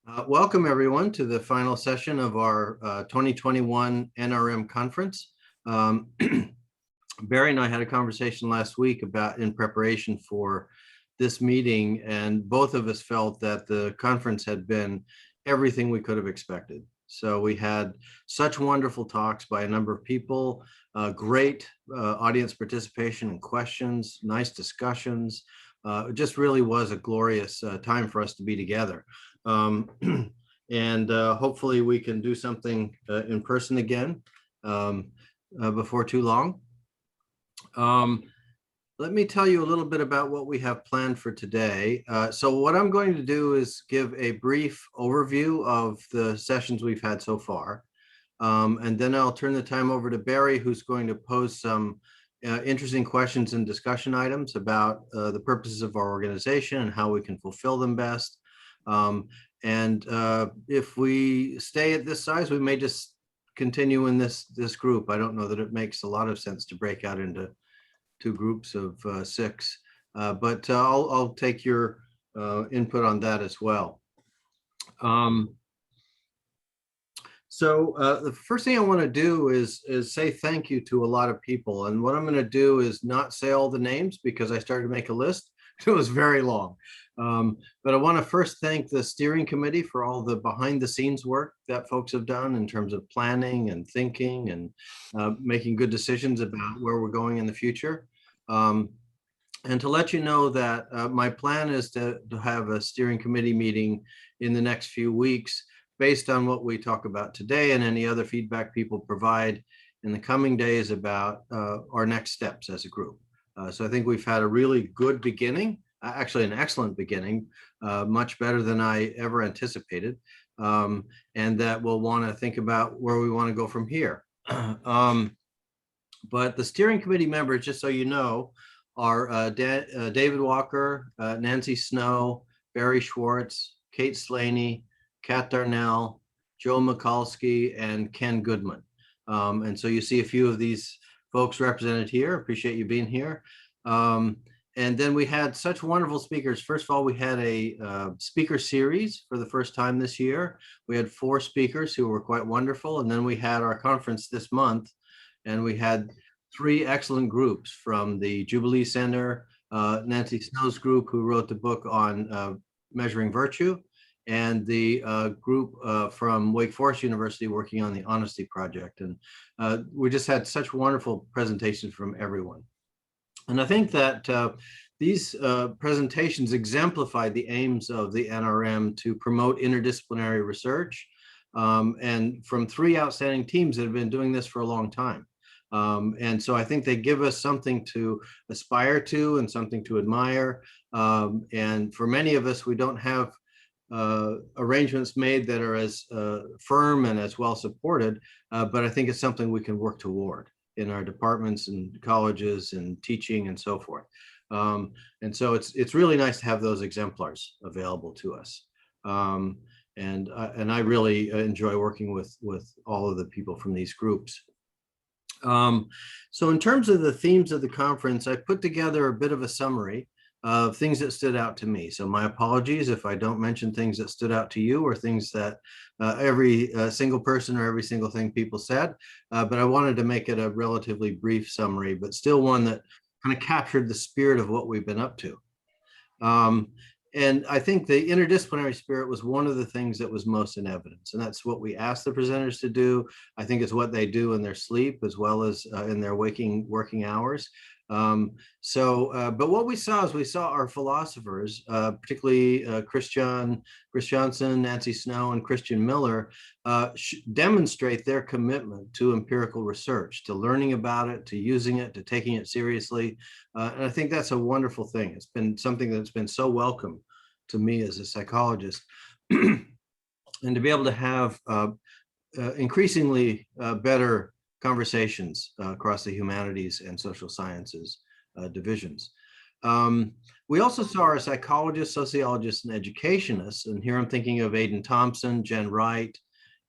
Welcome everyone to the final session of our 2021 NRM conference. Barry and I had a conversation last week in preparation for this meeting, and both of us felt that the conference had been everything we could have expected. So we had such wonderful talks by a number of people, great audience participation and questions, nice discussions. It just really was a glorious time for us to be together. And hopefully we can do something in person again before too long. Let me tell you a little bit about what we have planned for today. So what I'm going to do is give a brief overview of the sessions we've had so far. And then I'll turn the time over to Barry, who's going to pose some interesting questions and discussion items about the purposes of our organization and how we can fulfill them best. And if we stay at this size, we may just continue in this group. I don't know that it makes a lot of sense to break out into two groups of 6, but I'll take your input on that as well. So the first thing I want to do is say thank you to a lot of people. And what I'm going to do is not say all the names because I started to make a list. It was very long. But I want to first thank the steering committee for all the behind the scenes work that folks have done in terms of planning and thinking and making good decisions about where we're going in the future. And to let you know that my plan is to have a steering committee meeting in the next few weeks based on what we talk about today and any other feedback people provide in the coming days about our next steps as a group. So I think we've had a really good beginning, actually an excellent beginning, much better than I ever anticipated, and that we'll want to think about where we want to go from here. But the steering committee members, just so you know, are David Walker, Nancy Snow, Barry Schwartz, Kate Slaney, Kat Darnell, Joe Mikulski, and Ken Goodman. And so you see a few of these folks represented here. Appreciate you being here. And then we had such wonderful speakers. First of all, we had a speaker series for the first time this year. We had 4 speakers who were quite wonderful. And then we had our conference this month, and we had 3 excellent groups from the Jubilee Center, Nancy Snow's group, who wrote the book on measuring virtue, and the group from Wake Forest University working on the Honesty Project. And we just had such wonderful presentations from everyone. And I think that these presentations exemplify the aims of the NRM to promote interdisciplinary research, and from 3 outstanding teams that have been doing this for a long time. And so I think they give us something to aspire to and something to admire. And for many of us, we don't have arrangements made that are as firm and as well supported, but I think it's something we can work toward in our departments and colleges and teaching and so forth. And so it's really nice to have those exemplars available to us. And I really enjoy working with all of the people from these groups. So in terms of the themes of the conference, I put together a bit of a summary of things that stood out to me. So my apologies if I don't mention things that stood out to you or things that every single person or every single thing people said, but I wanted to make it a relatively brief summary, but still one that kind of captured the spirit of what we've been up to. And I think the interdisciplinary spirit was one of the things that was most in evidence, and that's what we asked the presenters to do. I think it's what they do in their sleep as well as in their working hours. But what we saw is we saw our philosophers, particularly Chris Johnson, Nancy Snow, and Christian Miller, demonstrate their commitment to empirical research, to learning about it, to using it, to taking it seriously. And I think that's a wonderful thing. It's been something that's been so welcome to me as a psychologist. And to be able to have increasingly better conversations across the humanities and social sciences divisions. We also saw our psychologists, sociologists, and educationists, and here I'm thinking of Aidan Thompson, Jen Wright,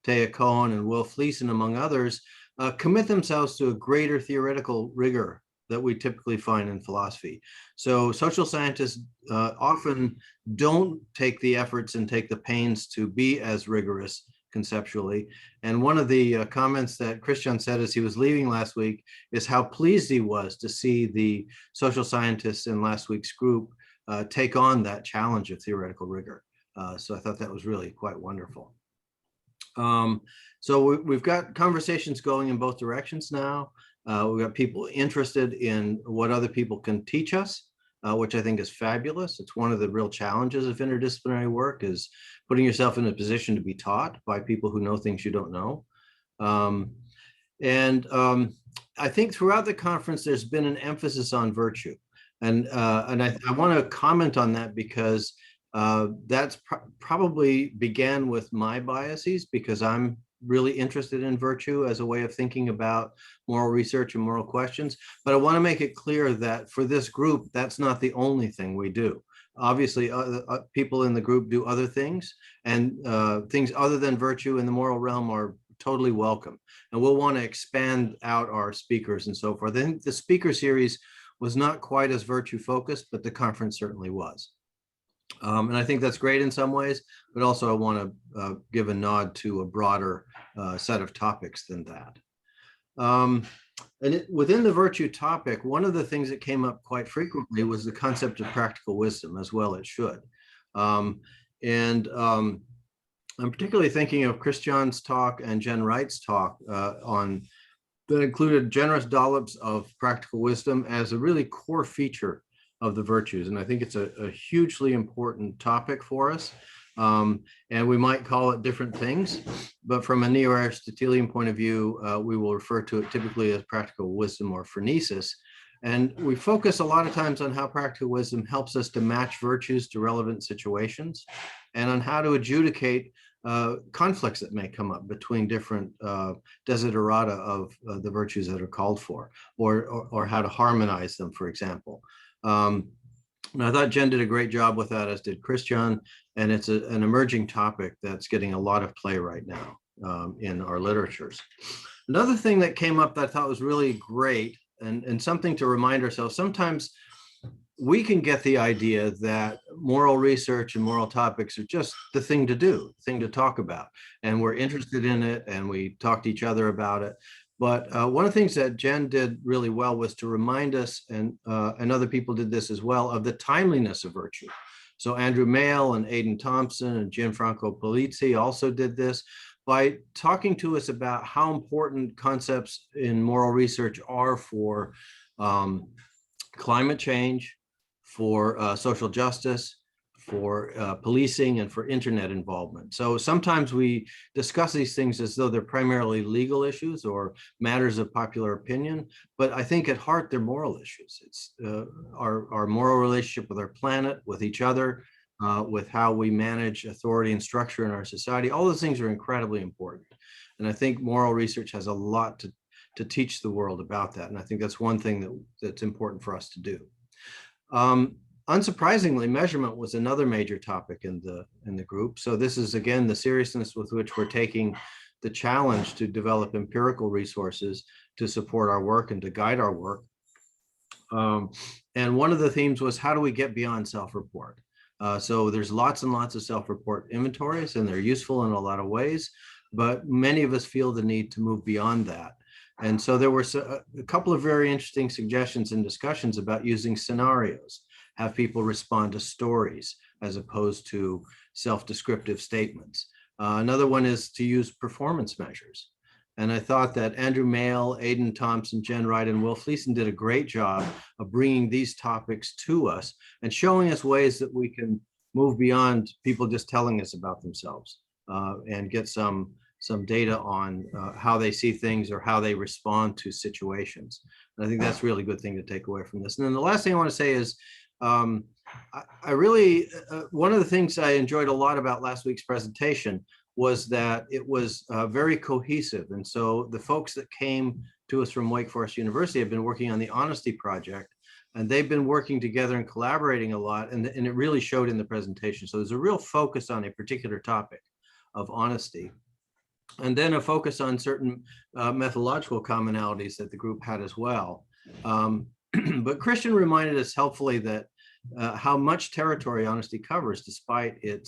Taya Cohen, and Will Fleeson, among others, commit themselves to a greater theoretical rigor that we typically find in philosophy. So social scientists often don't take the efforts and take the pains to be as rigorous conceptually. And one of the comments that Christian said as he was leaving last week is how pleased he was to see the social scientists in last week's group take on that challenge of theoretical rigor. So I thought that was really quite wonderful. So we've got conversations going in both directions now. We've got people interested in what other people can teach us, which I think is fabulous. It's one of the real challenges of interdisciplinary work, is putting yourself in a position to be taught by people who know things you don't know. I think throughout the conference, there's been an emphasis on virtue. And I want to comment on that because that's probably began with my biases, because I'm really interested in virtue as a way of thinking about moral research and moral questions. But I want to make it clear that for this group, that's not the only thing we do. Obviously, people in the group do other things, and things other than virtue in the moral realm are totally welcome. And we'll want to expand out our speakers and so forth. I think the speaker series was not quite as virtue focused, but the conference certainly was. And I think that's great in some ways, but also I want to give a nod to a broader set of topics than that. Within the virtue topic, one of the things that came up quite frequently was the concept of practical wisdom, as well it should. I'm particularly thinking of Christian's talk and Jen Wright's talk that included generous dollops of practical wisdom as a really core feature of the virtues. And I think it's a hugely important topic for us. And we might call it different things, but from a neo-Aristotelian point of view, we will refer to it typically as practical wisdom or phronesis. And we focus a lot of times on how practical wisdom helps us to match virtues to relevant situations, and on how to adjudicate conflicts that may come up between different desiderata of the virtues that are called for, or how to harmonize them, for example. And I thought Jen did a great job with that, as did Christian, and it's an emerging topic that's getting a lot of play right now in our literatures. Another thing that came up that I thought was really great, and something to remind ourselves, sometimes we can get the idea that moral research and moral topics are just the thing to do, the thing to talk about, and we're interested in it and we talk to each other about it. But one of the things that Jen did really well was to remind us, and other people did this as well, of the timeliness of virtue. So Andrew Mayle and Aidan Thompson and Gianfranco Polizzi also did this by talking to us about how important concepts in moral research are for climate change, for social justice, for policing, and for internet involvement. So sometimes we discuss these things as though they're primarily legal issues or matters of popular opinion, but I think at heart they're moral issues. It's our moral relationship with our planet, with each other, with how we manage authority and structure in our society. All those things are incredibly important. And I think moral research has a lot to teach the world about that. And I think that's one thing that's important for us to do. Unsurprisingly, measurement was another major topic in the group. So this is, again, the seriousness with which we're taking the challenge to develop empirical resources to support our work and to guide our work. And one of the themes was, how do we get beyond self-report? So there's lots and lots of self-report inventories, and they're useful in a lot of ways, but many of us feel the need to move beyond that. And so there were a couple of very interesting suggestions and discussions about using scenarios, have people respond to stories as opposed to self-descriptive statements. Another one is to use performance measures. And I thought that Andrew Mayle, Aidan Thompson, Jen Wright, and Will Fleeson did a great job of bringing these topics to us and showing us ways that we can move beyond people just telling us about themselves and get some data on how they see things or how they respond to situations. And I think that's a really good thing to take away from this. And then the last thing I want to say is, I really, one of the things I enjoyed a lot about last week's presentation was that it was very cohesive. And so the folks that came to us from Wake Forest University have been working on the Honesty Project, and they've been working together and collaborating a lot, and it really showed in the presentation. So there's a real focus on a particular topic of honesty, and then a focus on certain methodological commonalities that the group had as well. But Christian reminded us helpfully that how much territory honesty covers, despite the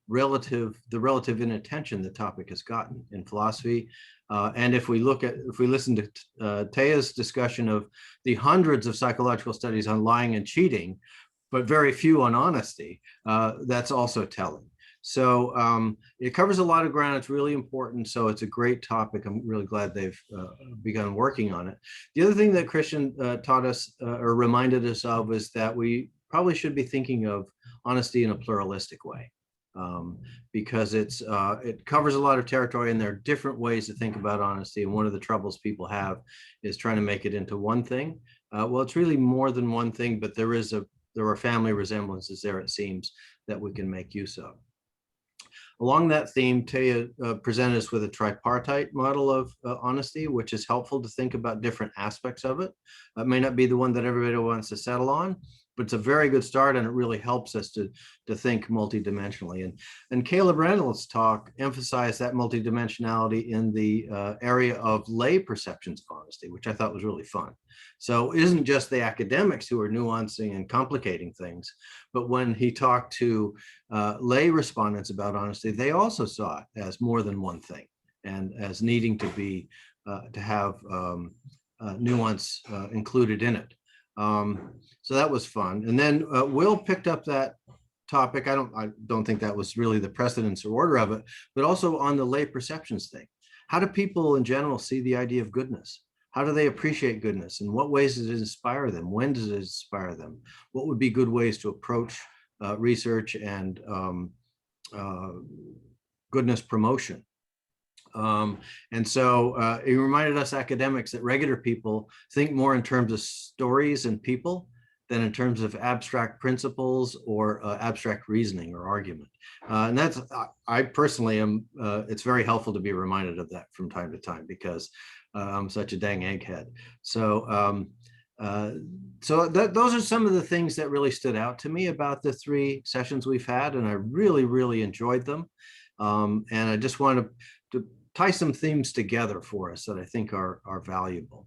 relative inattention the topic has gotten in philosophy. And if we listen to Taya's discussion of the hundreds of psychological studies on lying and cheating, but very few on honesty, that's also telling. So it covers a lot of ground. It's really important. So it's a great topic. I'm really glad they've begun working on it. The other thing that Christian taught us or reminded us of is that we probably should be thinking of honesty in a pluralistic way, because it covers a lot of territory, and there are different ways to think about honesty. And one of the troubles people have is trying to make it into one thing. Well, it's really more than one thing, but there are family resemblances there, it seems, that we can make use of. Along that theme, Taya presented us with a tripartite model of honesty, which is helpful to think about different aspects of it. It may not be the one that everybody wants to settle on, but it's a very good start, and it really helps us to think multidimensionally. And Caleb Randall's talk emphasized that multidimensionality in the area of lay perceptions of honesty, which I thought was really fun. So it isn't just the academics who are nuancing and complicating things, but when he talked to lay respondents about honesty, they also saw it as more than one thing, and as needing to be to have nuance included in it. So that was fun. And then Will picked up that topic. I don't think that was really the precedence or order of it, but also on the lay perceptions thing. How do people in general see the idea of goodness? How do they appreciate goodness? In what ways does it inspire them? When does it inspire them? What would be good ways to approach research and goodness promotion? And so it reminded us academics that regular people think more in terms of stories and people than in terms of abstract principles or abstract reasoning or argument. And that's, I personally am, it's very helpful to be reminded of that from time to time, because I'm such a dang egghead. So those are some of the things that really stood out to me about the 3 sessions we've had, and I really, really enjoyed them. And I just want to tie some themes together for us that I think are valuable.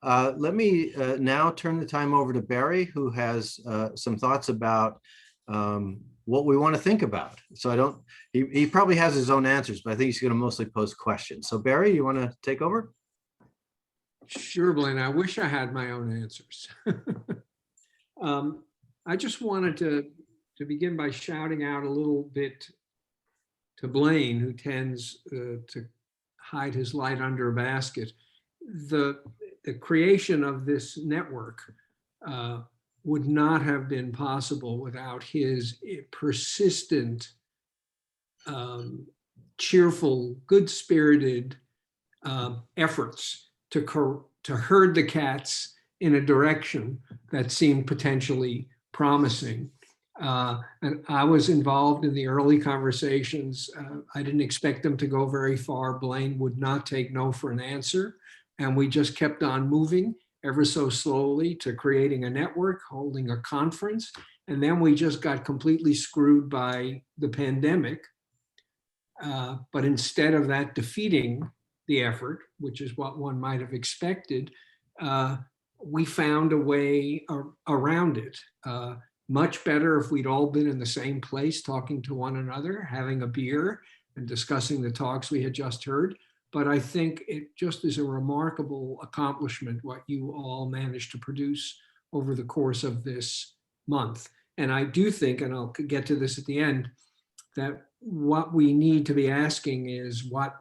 Let me now turn the time over to Barry, who has some thoughts about what we want to think about. So he probably has his own answers, but I think he's going to mostly pose questions. So Barry, you want to take over? Sure, Blaine. I wish I had my own answers. I just wanted to begin by shouting out a little bit to Blaine, who tends to hide his light under a basket. The creation of this network would not have been possible without his persistent, cheerful, good-spirited efforts to herd the cats in a direction that seemed potentially promising. And I was involved in the early conversations. I didn't expect them to go very far. Blaine would not take no for an answer. And we just kept on moving ever so slowly to creating a network, holding a conference. And then we just got completely screwed by the pandemic. But instead of that defeating the effort, which is what one might have expected, we found a way around it. Much better if we'd all been in the same place talking to one another, having a beer and discussing the talks we had just heard. But I think it just is a remarkable accomplishment what you all managed to produce over the course of this month. And I do think, and I'll get to this at the end, that what we need to be asking is what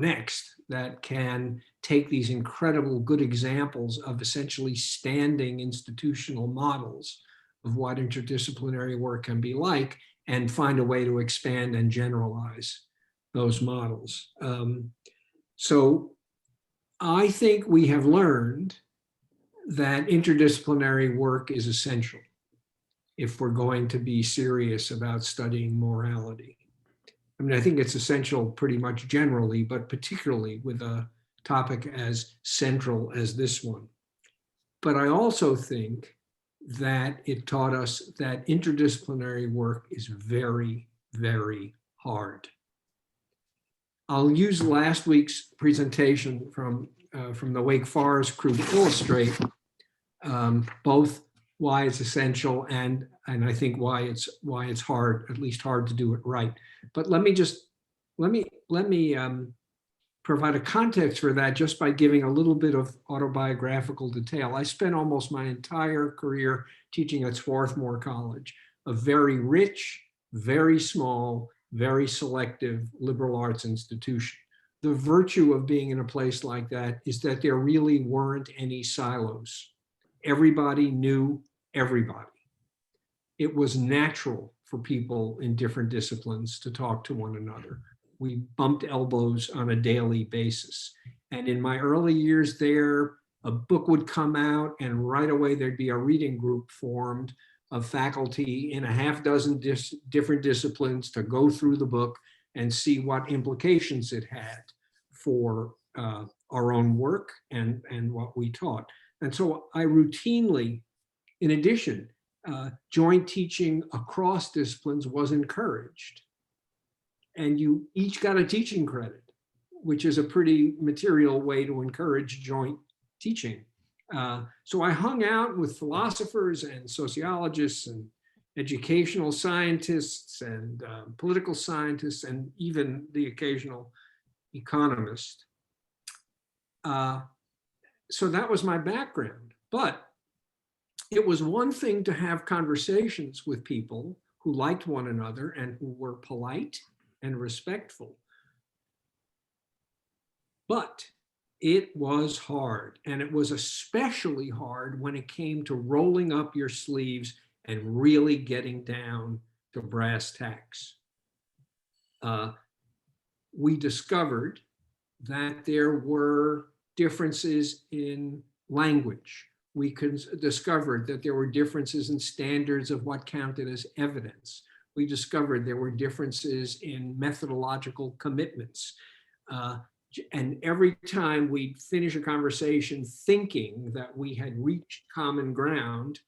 next that can take these incredible good examples of essentially standing institutional models of what interdisciplinary work can be like, and find a way to expand and generalize those models. So I think we have learned that interdisciplinary work is essential if we're going to be serious about studying morality. I mean, I think it's essential pretty much generally, but particularly with a topic as central as this one. But I also think that it taught us that interdisciplinary work is very, very hard. I'll use last week's presentation from the Wake Forest crew to illustrate both why it's essential and I think why it's hard, at least hard to do it right. But let me provide a context for that just by giving a little bit of autobiographical detail. I spent almost my entire career teaching at Swarthmore College, a very rich, very small, very selective liberal arts institution. The virtue of being in a place like that is that there really weren't any silos. Everybody knew everybody. It was natural for people in different disciplines to talk to one another. We bumped elbows on a daily basis. And in my early years there, a book would come out and right away there'd be a reading group formed of faculty in a half dozen different disciplines to go through the book and see what implications it had for our own work and what we taught. And so I routinely, in addition, joint teaching across disciplines was encouraged. And you each got a teaching credit, which is a pretty material way to encourage joint teaching. So I hung out with philosophers and sociologists and educational scientists and political scientists and even the occasional economist. So that was my background. But it was one thing to have conversations with people who liked one another and who were polite and respectful. But it was hard, and it was especially hard when it came to rolling up your sleeves and really getting down to brass tacks. We discovered that there were differences in language. We discovered that there were differences in standards of what counted as evidence. We discovered there were differences in methodological commitments. And every time we'd finish a conversation thinking that we had reached common ground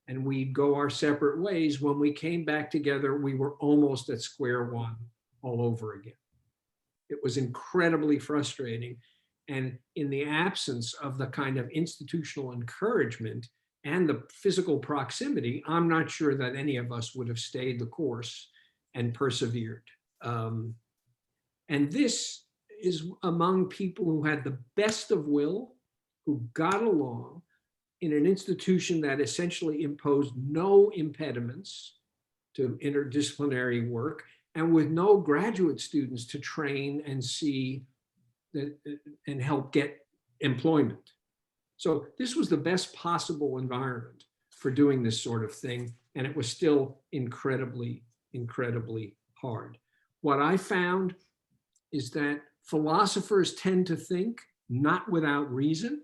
and we'd go our separate ways, when we came back together, we were almost at square one all over again. It was incredibly frustrating. And in the absence of the kind of institutional encouragement and the physical proximity, I'm not sure that any of us would have stayed the course and persevered. And this is among people who had the best of will, who got along in an institution that essentially imposed no impediments to interdisciplinary work and with no graduate students to train and see and help get employment. So this was the best possible environment for doing this sort of thing, and it was still incredibly, incredibly hard. What I found is that philosophers tend to think, not without reason,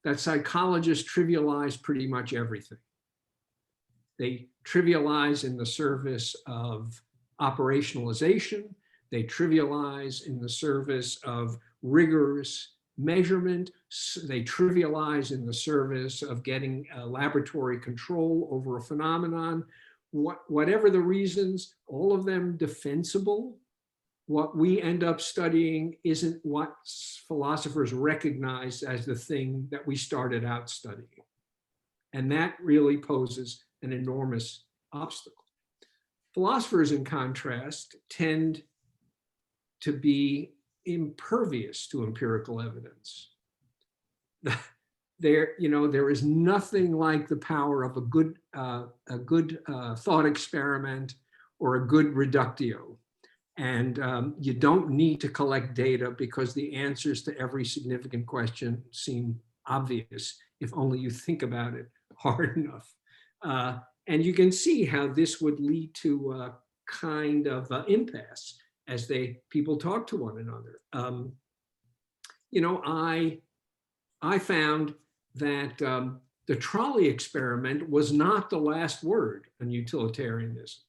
that psychologists trivialize pretty much everything. They trivialize in the service of operationalization. They trivialize in the service of rigorous measurement. They trivialize in the service of getting laboratory control over a phenomenon. Whatever the reasons, all of them defensible. What we end up studying isn't what philosophers recognize as the thing that we started out studying. And that really poses an enormous obstacle. Philosophers, in contrast, tend to be impervious to empirical evidence. There is nothing like the power of a good thought experiment or a good reductio. And you don't need to collect data because the answers to every significant question seem obvious if only you think about it hard enough. And you can see how this would lead to a kind of impasse as people talk to one another. I found that the trolley experiment was not the last word on utilitarianism.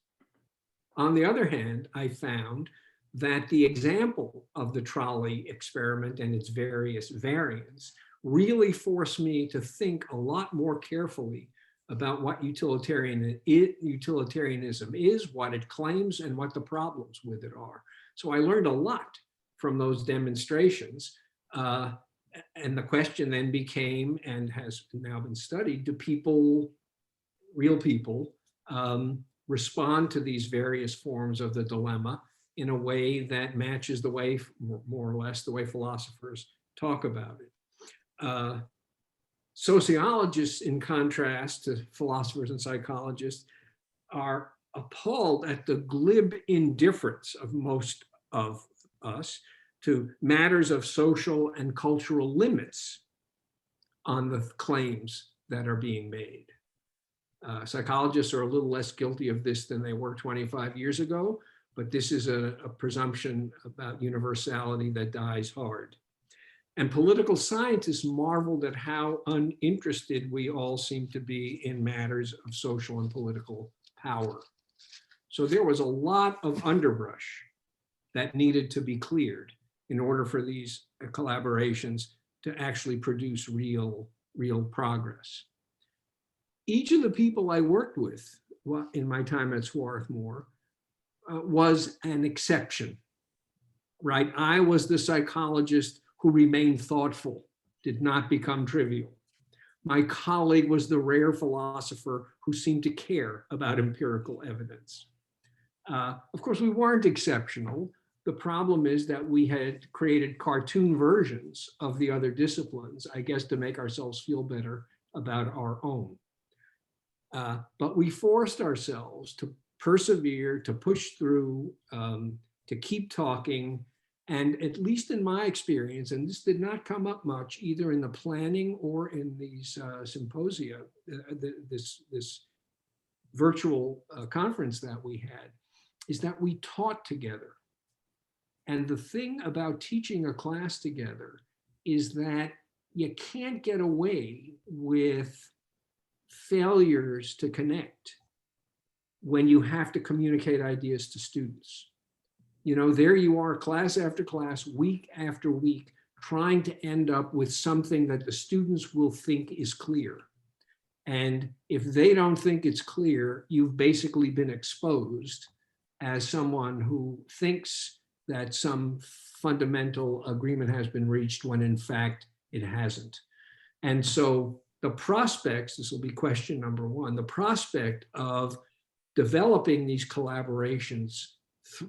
On the other hand, I found that the example of the trolley experiment and its various variants really forced me to think a lot more carefully about what utilitarianism is, what it claims, and what the problems with it are. So I learned a lot from those demonstrations. And the question then became, and has now been studied, do people, real people, respond to these various forms of the dilemma in a way that matches the way, more or less, the way philosophers talk about it. Sociologists, in contrast to philosophers and psychologists, are appalled at the glib indifference of most of us to matters of social and cultural limits on the claims that are being made. Psychologists are a little less guilty of this than they were 25 years ago, but this is a presumption about universality that dies hard. And political scientists marveled at how uninterested we all seem to be in matters of social and political power. So there was a lot of underbrush that needed to be cleared in order for these collaborations to actually produce real progress. Each of the people I worked with in my time at Swarthmore was an exception, right? I was the psychologist who remained thoughtful, did not become trivial. My colleague was the rare philosopher who seemed to care about empirical evidence. Of course, we weren't exceptional. The problem is that we had created cartoon versions of the other disciplines, I guess, to make ourselves feel better about our own. But we forced ourselves to persevere, to push through, to keep talking. And at least in my experience, and this did not come up much either in the planning or in these symposia, this virtual conference that we had, is that we taught together. And the thing about teaching a class together is that you can't get away with failures to connect when you have to communicate ideas to students. You know, there you are, class after class, week after week, trying to end up with something that the students will think is clear. And if they don't think it's clear, you've basically been exposed as someone who thinks that some fundamental agreement has been reached when in fact it hasn't. And so the prospects, this will be question number one, the prospect of developing these collaborations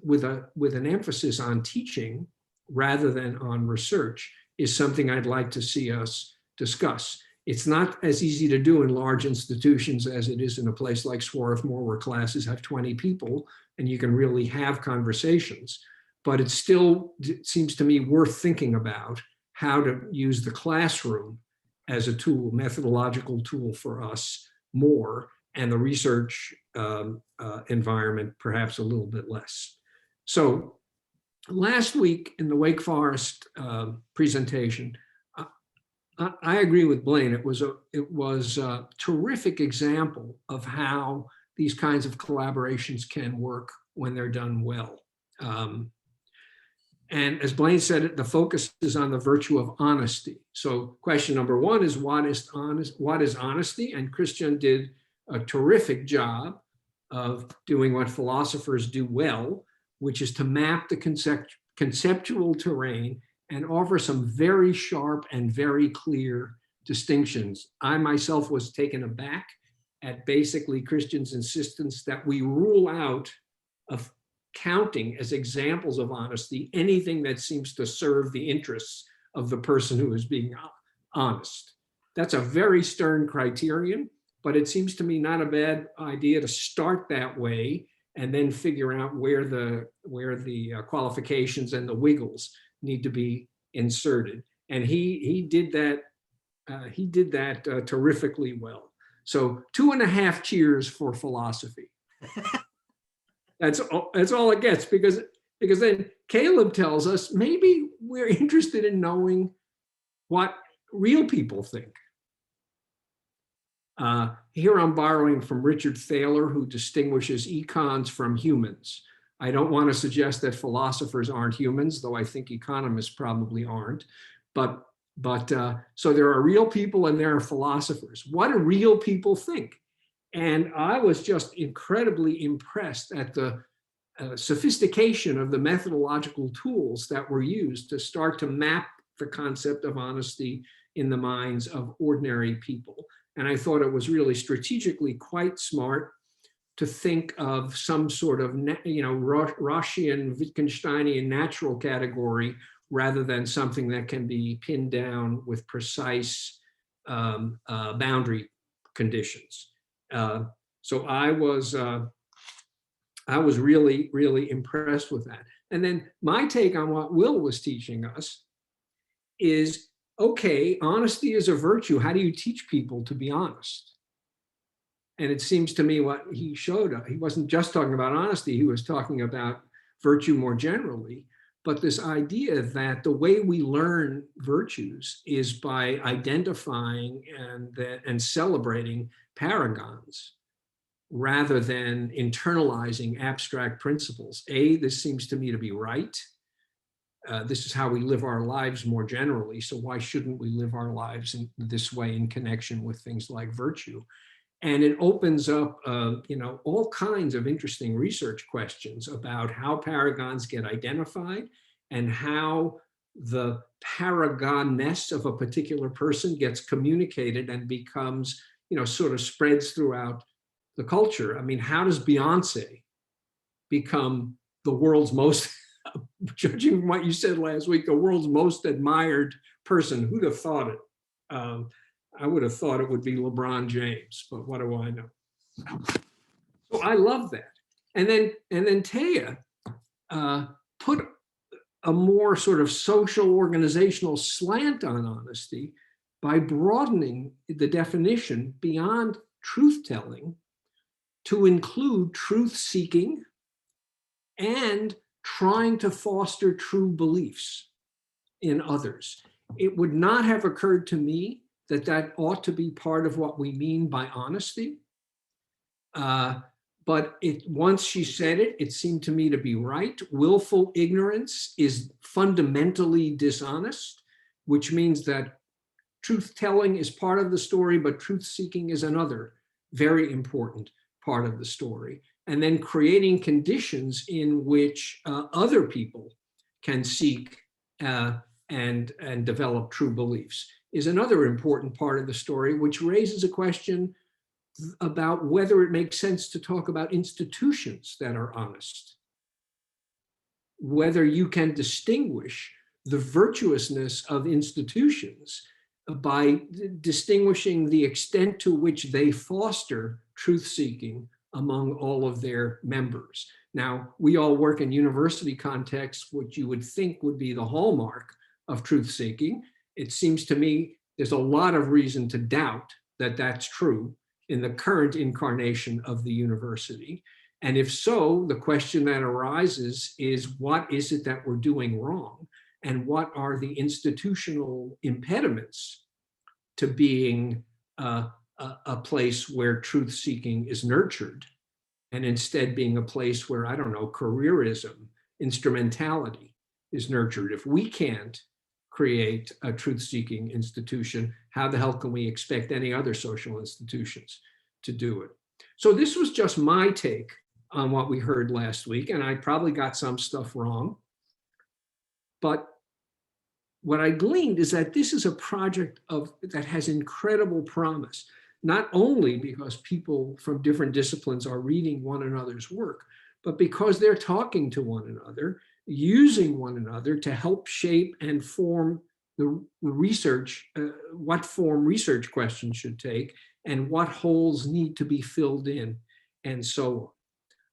with an emphasis on teaching rather than on research is something I'd like to see us discuss. It's not as easy to do in large institutions as it is in a place like Swarthmore, where classes have 20 people and you can really have conversations. But it still seems to me worth thinking about how to use the classroom as a tool, methodological tool for us more, and the research environment perhaps a little bit less. So last week in the Wake Forest presentation, I agree with Blaine. It was a terrific example of how these kinds of collaborations can work when they're done well. And as Blaine said, the focus is on the virtue of honesty. So question number one is what is honesty? And Christian did a terrific job of doing what philosophers do well, which is to map the conceptual terrain and offer some very sharp and very clear distinctions. I myself was taken aback at basically Christian's insistence that we rule out of counting as examples of honesty anything that seems to serve the interests of the person who is being honest. That's a very stern criterion, but it seems to me not a bad idea to start that way and then figure out where the qualifications and the wiggles need to be inserted. And he did that terrifically well. So 2.5 cheers for philosophy. That's all it gets, because then Caleb tells us maybe we're interested in knowing what real people think. Here I'm borrowing from Richard Thaler, who distinguishes econs from humans. I don't want to suggest that philosophers aren't humans, though I think economists probably aren't. But so there are real people and there are philosophers. What do real people think? And I was just incredibly impressed at the sophistication of the methodological tools that were used to start to map the concept of honesty in the minds of ordinary people. And I thought it was really strategically quite smart to think of some sort of, Roschian, Wittgensteinian natural category rather than something that can be pinned down with precise boundary conditions. So I was really, really impressed with that. And then my take on what Will was teaching us is, okay, honesty is a virtue. How do you teach people to be honest? And it seems to me what he showed, he wasn't just talking about honesty, he was talking about virtue more generally. But this idea that the way we learn virtues is by identifying and celebrating paragons rather than internalizing abstract principles. This seems to me to be right. This is how we live our lives more generally. So why shouldn't we live our lives in this way in connection with things like virtue? And it opens up, all kinds of interesting research questions about how paragons get identified and how the paragonness of a particular person gets communicated and becomes, sort of spreads throughout the culture. I mean, how does Beyonce become the world's most, judging from what you said last week, the world's most admired person? Who'd have thought it? I would have thought it would be LeBron James, but what do I know? So I love that. And then Taya put a more sort of social organizational slant on honesty by broadening the definition beyond truth-telling to include truth-seeking and trying to foster true beliefs in others. It would not have occurred to me that ought to be part of what we mean by honesty. But once she said it, it seemed to me to be right. Willful ignorance is fundamentally dishonest, which means that truth-telling is part of the story, but truth-seeking is another very important part of the story. And then creating conditions in which other people can seek and develop true beliefs is another important part of the story, which raises a question about whether it makes sense to talk about institutions that are honest, whether you can distinguish the virtuousness of institutions by distinguishing the extent to which they foster truth-seeking among all of their members. Now, we all work in university contexts, which you would think would be the hallmark of truth-seeking. It seems to me there's a lot of reason to doubt that that's true in the current incarnation of the university. And if so, the question that arises is, what is it that we're doing wrong? And what are the institutional impediments to being a place where truth-seeking is nurtured, and instead being a place where, I don't know, careerism, instrumentality is nurtured? If we can't create a truth-seeking institution, how the hell can we expect any other social institutions to do it? So this was just my take on what we heard last week, and I probably got some stuff wrong. But what I gleaned is that this is a project that has incredible promise, not only because people from different disciplines are reading one another's work, but because they're talking to one another, using one another to help shape and form the research, what form research questions should take, and what holes need to be filled in, and so on.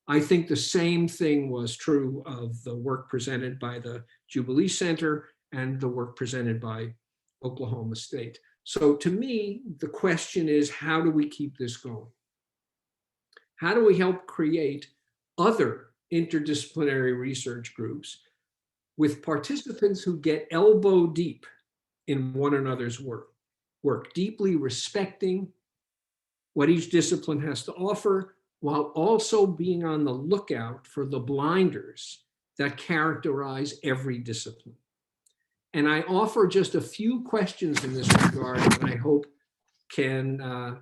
I think the same thing was true of the work presented by the Jubilee Center and the work presented by Oklahoma State. So to me, the question is, how do we keep this going? How do we help create other interdisciplinary research groups with participants who get elbow deep in one another's work deeply respecting what each discipline has to offer, while also being on the lookout for the blinders that characterize every discipline? And I offer just a few questions in this regard that I hope can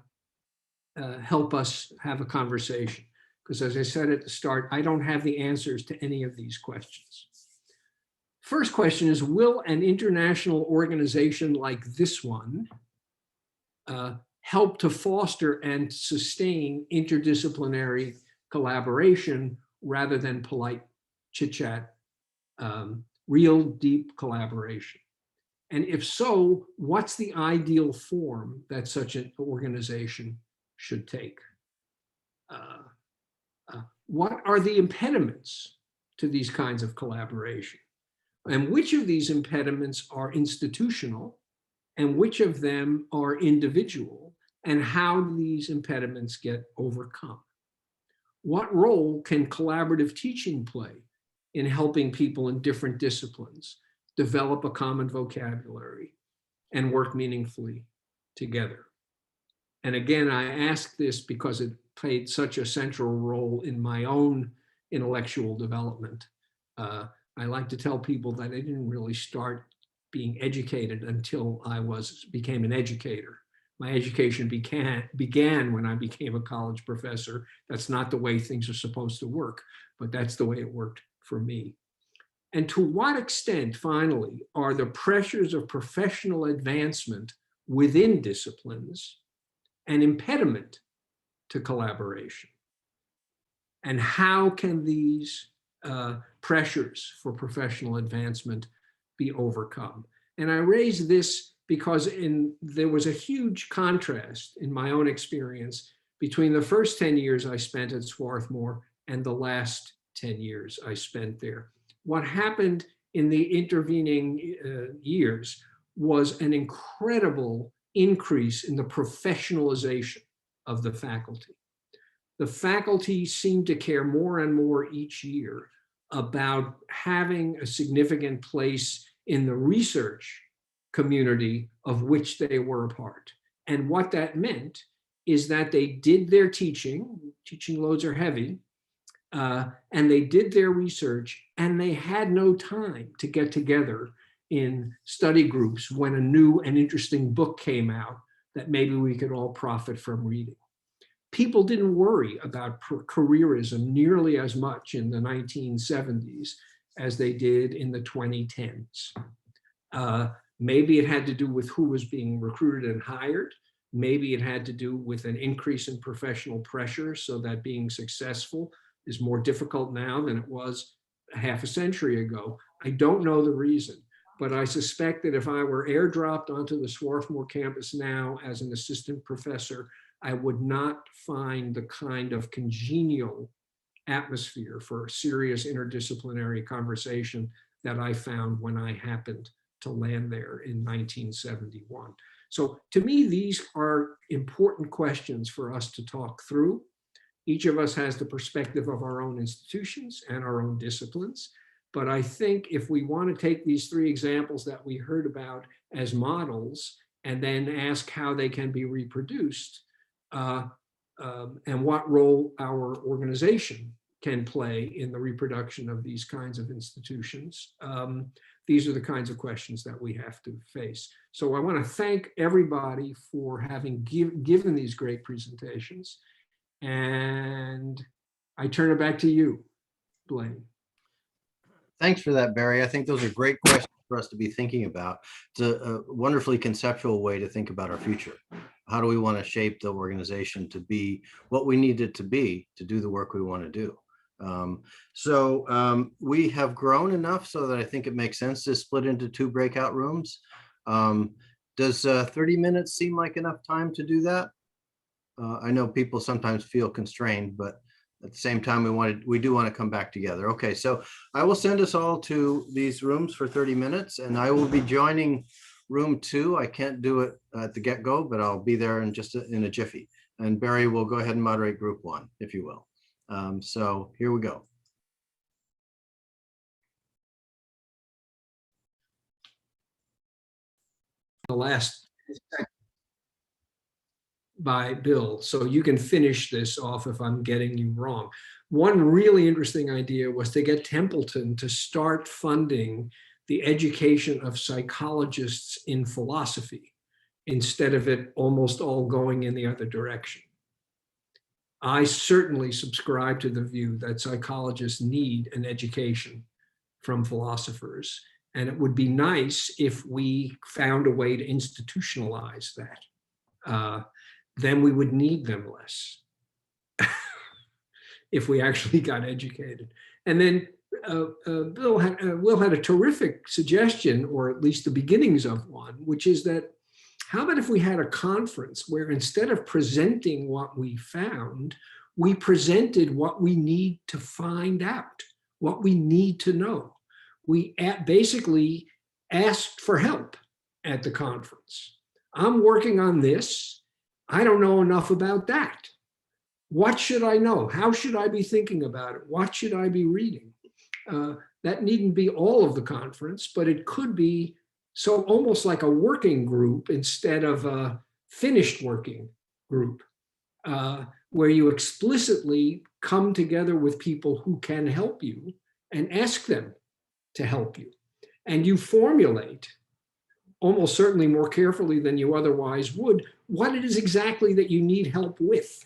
help us have a conversation. Because as I said at the start, I don't have the answers to any of these questions. First question is, will an international organization like this one help to foster and sustain interdisciplinary collaboration rather than polite chit-chat, real deep collaboration? And if so, what's the ideal form that such an organization should take? What are the impediments to these kinds of collaboration? And which of these impediments are institutional and which of them are individual, and how do these impediments get overcome? What role can collaborative teaching play in helping people in different disciplines develop a common vocabulary and work meaningfully together? And again, I ask this because it played such a central role in my own intellectual development. I like to tell people that I didn't really start being educated until I became an educator. My education began when I became a college professor. That's not the way things are supposed to work, but that's the way it worked for me. And to what extent, finally, are the pressures of professional advancement within disciplines an impediment to collaboration? And how can these pressures for professional advancement be overcome? And I raise this because there was a huge contrast in my own experience between the first 10 years I spent at Swarthmore and the last 10 years I spent there. What happened in the intervening years was an incredible increase in the professionalization of the faculty. The faculty seemed to care more and more each year about having a significant place in the research community of which they were a part. And what that meant is that they did their teaching loads are heavy, and they did their research, and they had no time to get together in study groups when a new and interesting book came out that maybe we could all profit from reading. People didn't worry about careerism nearly as much in the 1970s as they did in the 2010s. Maybe it had to do with who was being recruited and hired. Maybe it had to do with an increase in professional pressure so that being successful is more difficult now than it was half a century ago. I don't know the reason, but I suspect that if I were airdropped onto the Swarthmore campus now as an assistant professor, I would not find the kind of congenial atmosphere for serious interdisciplinary conversation that I found when I happened to land there in 1971. So to me, these are important questions for us to talk through. Each of us has the perspective of our own institutions and our own disciplines. But I think if we want to take these three examples that we heard about as models and then ask how they can be reproduced, and what role our organization can play in the reproduction of these kinds of institutions, these are the kinds of questions that we have to face. So I want to thank everybody for having given these great presentations. And I turn it back to you, Blaine. Thanks for that, Barry. I think those are great questions for us to be thinking about. It's a wonderfully conceptual way to think about our future. How do we want to shape the organization to be what we need it to be to do the work we want to do? We have grown enough so that I think it makes sense to split into two breakout rooms. Does 30 minutes seem like enough time to do that? I know people sometimes feel constrained, but at the same time, we do want to come back together. Okay, so I will send us all to these rooms for 30 minutes, and I will be joining room 2. I can't do it at the get-go, but I'll be there in a jiffy. And Barry will go ahead and moderate group 1, if you will. So here we go. The last by Bill, so you can finish this off if I'm getting you wrong. One really interesting idea was to get Templeton to start funding the education of psychologists in philosophy instead of it almost all going in the other direction. I certainly subscribe to the view that psychologists need an education from philosophers, And it would be nice if we found a way to institutionalize that. Then we would need them less if we actually got educated. And then Will had a terrific suggestion, or at least the beginnings of one, which is that how about if we had a conference where instead of presenting what we found, we presented what we need to find out, what we need to know. We basically asked for help at the conference. I'm working on this. I don't know enough about that. What should I know? How should I be thinking about it? What should I be reading? That needn't be all of the conference, but it could be so almost like a working group instead of a finished working group, where you explicitly come together with people who can help you and ask them to help you. And you formulate, almost certainly more carefully than you otherwise would, what it is exactly that you need help with,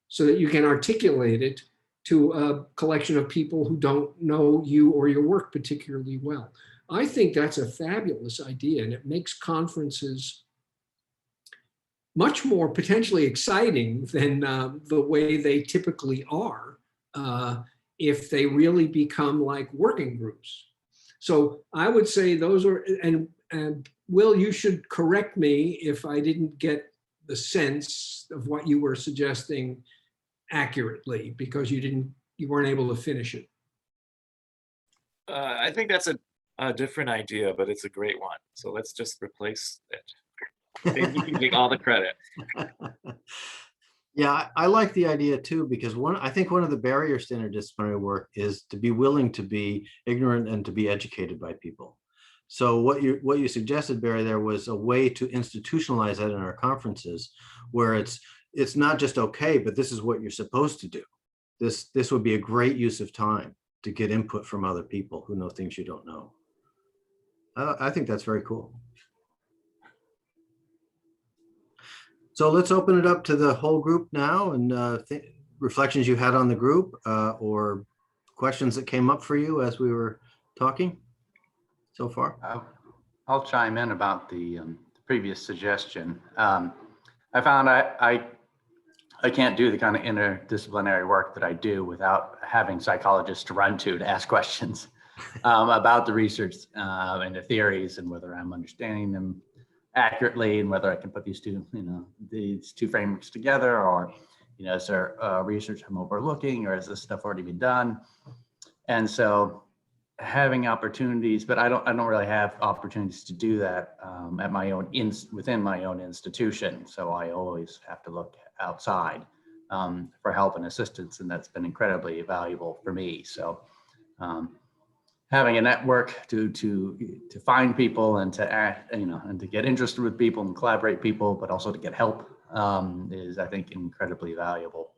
so that you can articulate it to a collection of people who don't know you or your work particularly well. I think that's a fabulous idea, and it makes conferences much more potentially exciting than the way they typically are, if they really become like working groups. So I would say those are, and Will, you should correct me if I didn't get the sense of what you were suggesting accurately, because you weren't able to finish it. I think that's a different idea, but it's a great one. So let's just replace it. Maybe you can take all the credit. Yeah, I like the idea too, because I think one of the barriers to interdisciplinary work is to be willing to be ignorant and to be educated by people. So what you suggested, Barry, there was a way to institutionalize that in our conferences, where it's not just okay, but this is what you're supposed to do. This would be a great use of time to get input from other people who know things you don't know. I think that's very cool. So let's open it up to the whole group now, and reflections you had on the group, or questions that came up for you as we were talking so far. I'll chime in about the previous suggestion. I found I can't do the kind of interdisciplinary work that I do without having psychologists to run to ask questions about the research and the theories, and whether I'm understanding them accurately, and whether I can put these two frameworks together, or is there research I'm overlooking, or has this stuff already been done? And so having opportunities, but I don't really have opportunities to do that at my own within my own institution. So I always have to look outside for help and assistance, and that's been incredibly valuable for me. So having a network to find people, and to act, and to get interested with people and collaborate people, but also to get help is, I think, incredibly valuable.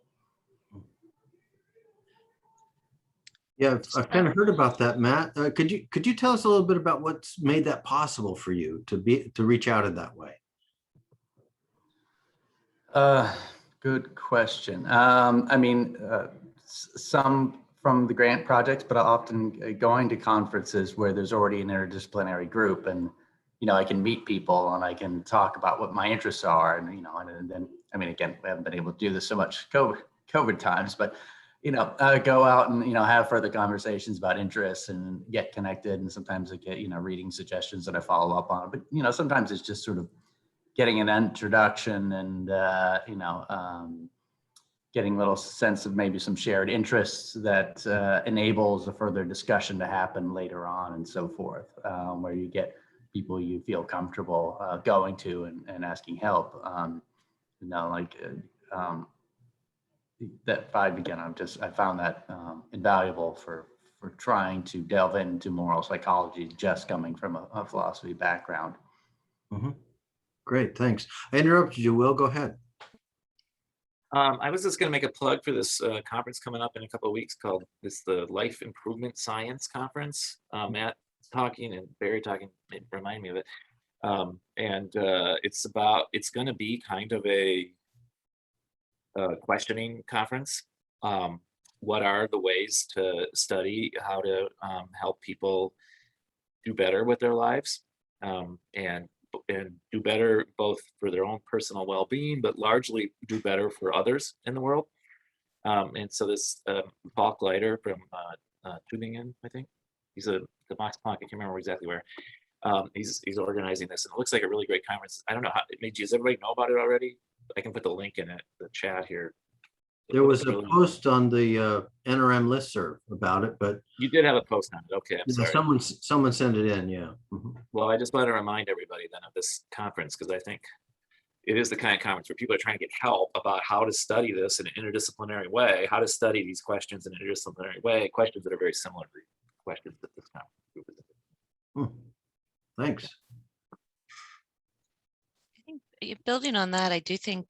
Yeah, I've kind of heard about that, Matt. Could you tell us a little bit about what's made that possible for you to reach out in that way? Good question. Some from the grant projects, but often going to conferences where there's already an interdisciplinary group, and I can meet people and I can talk about what my interests are, and and then again, we haven't been able to do this so much COVID times, but go out and have further conversations about interests and get connected, and sometimes I get reading suggestions that I follow up on, but sometimes it's just sort of getting an introduction, and getting a little sense of maybe some shared interests that enables a further discussion to happen later on, and so forth, where you get people you feel comfortable going to and asking help. That I found that invaluable for trying to delve into moral psychology, just coming from a philosophy background. Mm-hmm. Great, thanks. I interrupted you, Will. Go ahead. I was just going to make a plug for this conference coming up in a couple of weeks called the Life Improvement Science Conference. Matt talking and Barry talking remind me of it. It's going to be kind of a questioning conference. What are the ways to study how to help people do better with their lives, and do better both for their own personal well-being, but largely do better for others in the world. And so this Paul Gleiter from Tübingen, I think, he's the Max Planck, I can't remember exactly where. He's organizing this, and it looks like a really great conference. I don't know how. Does everybody know about it already? I can put the link in the chat here. There was a post on the NRM listserv about it, but You did have a post on it. Okay, I'm yeah, sorry. someone sent it in. Yeah. Mhm. Well, I just want to remind everybody then of this conference, because I think it is the kind of conference where people are trying to get help about how to study this in an interdisciplinary way, how to study these questions in an interdisciplinary way, questions that are very similar to the questions that this conference group is. Hmm. Thanks. I think building on that, I do think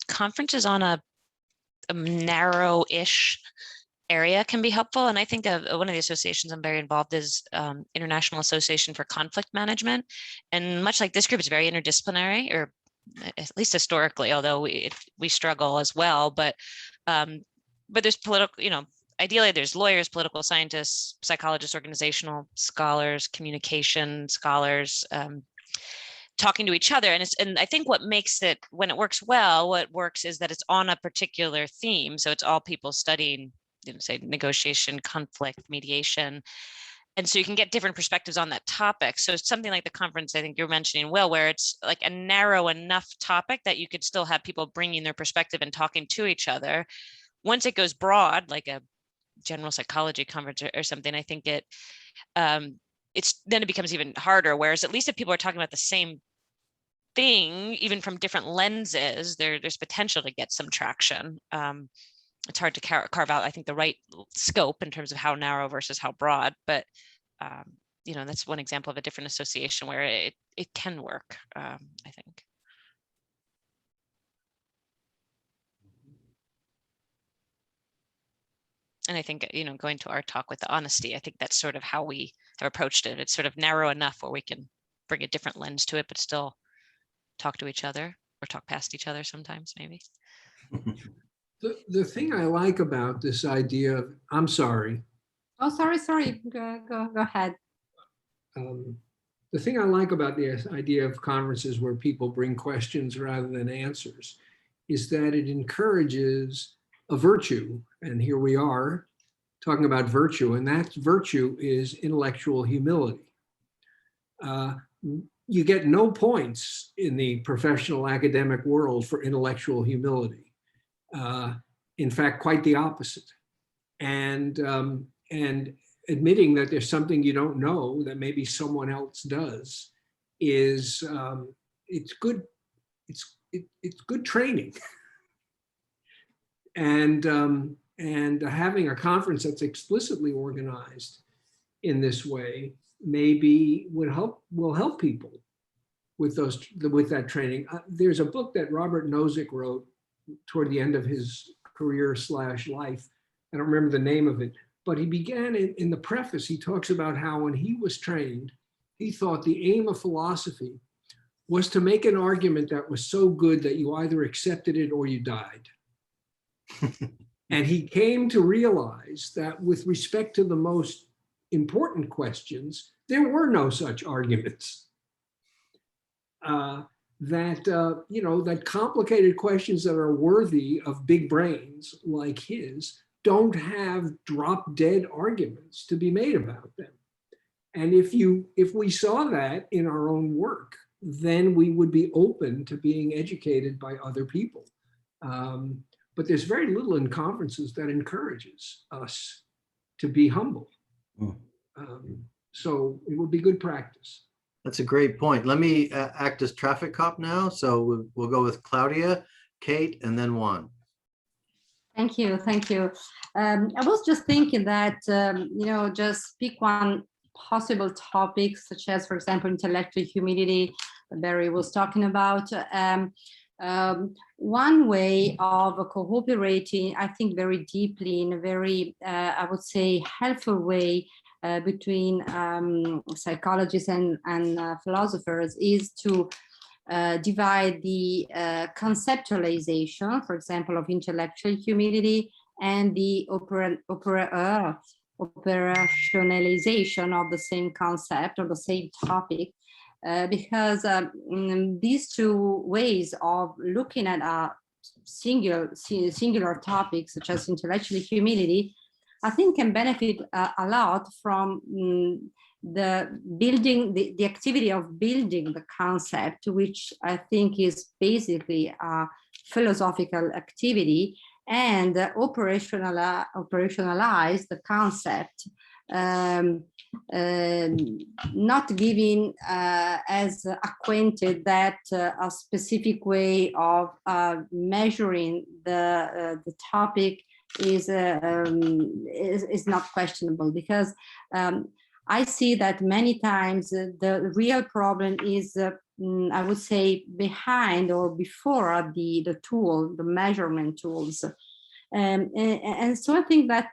conferences on a narrow-ish area can be helpful. And I think one of the associations I'm very involved is International Association for Conflict Management. And much like this group, it's very interdisciplinary, or at least historically, although we struggle as well. But there's political, ideally there's lawyers, political scientists, psychologists, organizational scholars, communication scholars, talking to each other. And I think what makes it, when it works well, what works is that it's on a particular theme. So it's all people studying, say negotiation, conflict, mediation. And so you can get different perspectives on that topic. So it's something like the conference I think you're mentioning, Will, where it's like a narrow enough topic that you could still have people bringing their perspective and talking to each other. Once it goes broad, like a general psychology conference or something, I think then it becomes even harder. Whereas at least if people are talking about the same thing, even from different lenses, there's potential to get some traction. It's hard to carve out, I think, the right scope in terms of how narrow versus how broad, but that's one example of a different association where it can work, I think. And I think, going to our talk with the honesty, I think that's sort of how we have approached it. It's sort of narrow enough where we can bring a different lens to it, but still talk to each other or talk past each other sometimes, maybe. The thing I like about this idea of, I'm sorry. Oh, sorry. Go ahead. The thing I like about the idea of conferences where people bring questions rather than answers is that it encourages a virtue. And here we are talking about virtue, and that virtue is intellectual humility. You get no points in the professional academic world for intellectual humility. In fact, quite the opposite. And admitting that there's something you don't know that maybe someone else does is it's good. It's good training. And having a conference that's explicitly organized in this way maybe will help people with that training. There's a book that Robert Nozick wrote toward the end of his career/life. I don't remember the name of it, but he began in the preface, he talks about how when he was trained, he thought the aim of philosophy was to make an argument that was so good that you either accepted it or you died. And he came to realize that with respect to the most important questions, there were no such arguments. That complicated questions that are worthy of big brains like his don't have drop dead arguments to be made about them. And if we saw that in our own work, then we would be open to being educated by other people. But there's very little in conferences that encourages us to be humble. So it would be good practice. That's a great point. Let me act as traffic cop now. So we'll go with Claudia, Kate, and then Juan. Thank you. I was just thinking that, just pick one possible topic, such as, for example, intellectual humility that Barry was talking about. One way of cooperating, I think, very deeply in a very, I would say, helpful way between psychologists and philosophers is to divide the conceptualization, for example, of intellectual humility and the operationalization of the same concept or the same topic, because these two ways of looking at a singular topic, such as intellectual humility, I think can benefit a lot from the activity of building the concept, which I think is basically a philosophical activity, and operationalize the concept, not giving as acquainted that a specific way of measuring the topic is not questionable, because I see that many times the real problem is I would say behind or before the tool, the measurement tools. And so I think that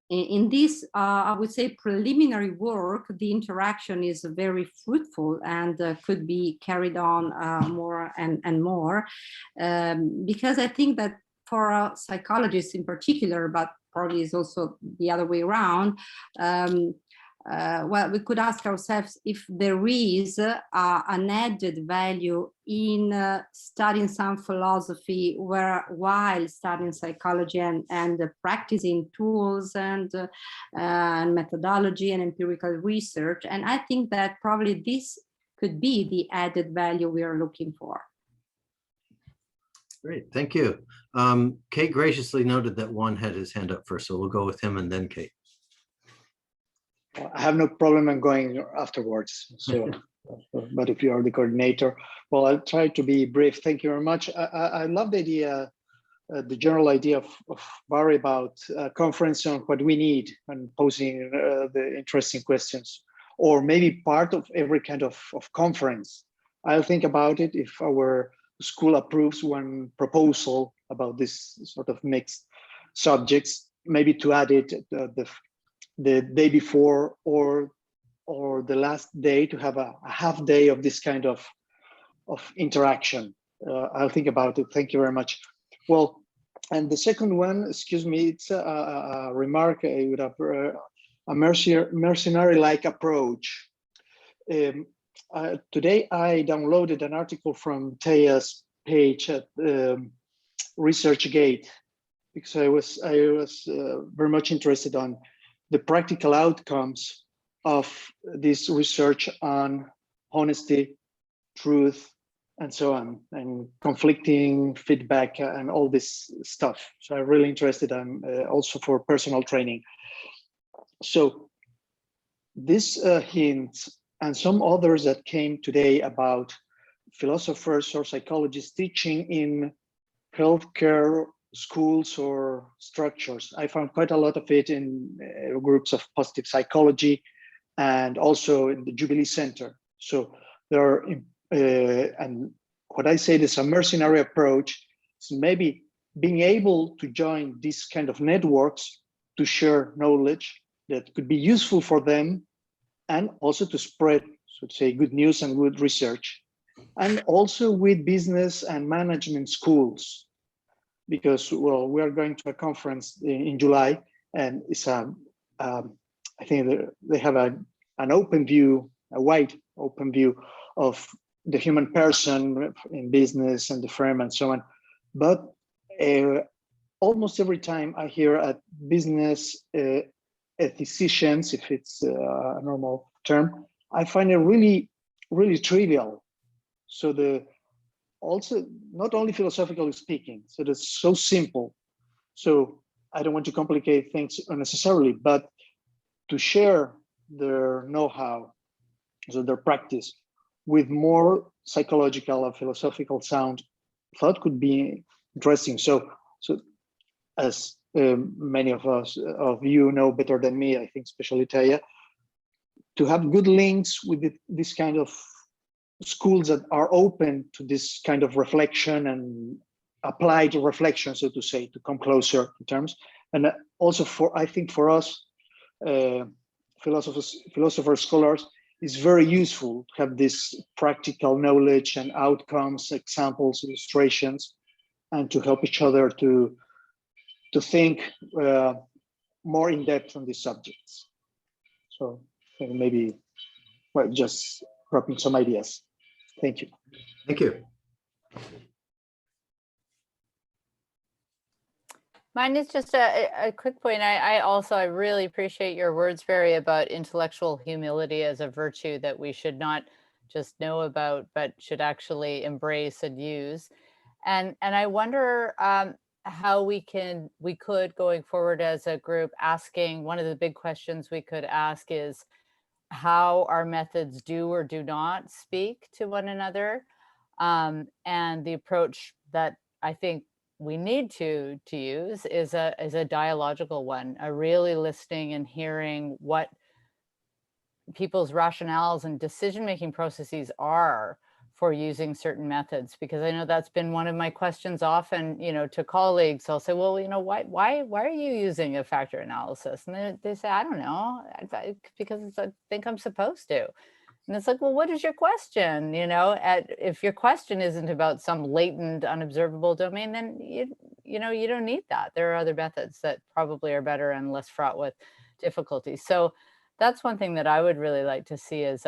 in this, I would say, preliminary work, the interaction is very fruitful and could be carried on more and more, because I think that for psychologists in particular, but probably is also the other way around, well, we could ask ourselves if there is an added value in studying some philosophy while studying psychology and practicing tools and methodology and empirical research. And I think that probably this could be the added value we are looking for. Great, thank you. Kate graciously noted that Juan had his hand up first, so we'll go with him and then Kate. I have no problem in going afterwards. So, but if you are the coordinator, well, I'll try to be brief. Thank you very much. I love the idea, the general idea of Barry about conference on what we need and posing the interesting questions, or maybe part of every kind of conference. I'll think about it if our school approves one proposal about this sort of mixed subjects, maybe to add it the day before or the last day, to have a half day of this kind of interaction. I'll think about it. Thank you very much. Well, and the second one, excuse me, it's a remark with a mercenary-like approach. Today I downloaded an article from Taya's page at ResearchGate, because I was very much interested on the practical outcomes of this research on honesty, truth, and so on, and conflicting feedback and all this stuff. So I'm really interested in also for personal training. So this hint and some others that came today about philosophers or psychologists teaching in healthcare schools or structures. I found quite a lot of it in groups of positive psychology and also in the Jubilee Center. So there are, and what I say is a mercenary approach is maybe being able to join these kind of networks to share knowledge that could be useful for them, and also to spread, so to say, good news and good research, and also with business and management schools. Because, well, we are going to a conference in July, and it's I think they have an open view, a wide open view of the human person in business and the firm and so on. But almost every time I hear at business ethicians, if it's a normal term, I find it really, really trivial. So also not only philosophically speaking, so that's so simple. So I don't want to complicate things unnecessarily, but to share their know-how, so their practice, with more psychological and philosophical sound thought could be interesting. So as many of you know better than me, I think, especially Taya, to have good links with this kind of schools that are open to this kind of reflection and applied reflection, so to say, to come closer in terms. And also I think for us, philosophers, scholars, it's very useful to have this practical knowledge and outcomes, examples, illustrations, and to help each other to think more in depth on these subjects. So maybe, well, just dropping some ideas. Thank you. Thank you. Mine is just a quick point. I really appreciate your words, Barry, about intellectual humility as a virtue that we should not just know about, but should actually embrace and use. And I wonder how we could going forward as a group, asking, one of the big questions we could ask is how our methods do or do not speak to one another. And the approach that I think we need to use is a dialogical one, a really listening and hearing what people's rationales and decision-making processes are for using certain methods. Because I know that's been one of my questions often, to colleagues. I'll say, well, why are you using a factor analysis? And they say, I don't know, because I think I'm supposed to. And it's like, well, what is your question? If your question isn't about some latent, unobservable domain, then you don't need that. There are other methods that probably are better and less fraught with difficulties. So that's one thing that I would really like to see is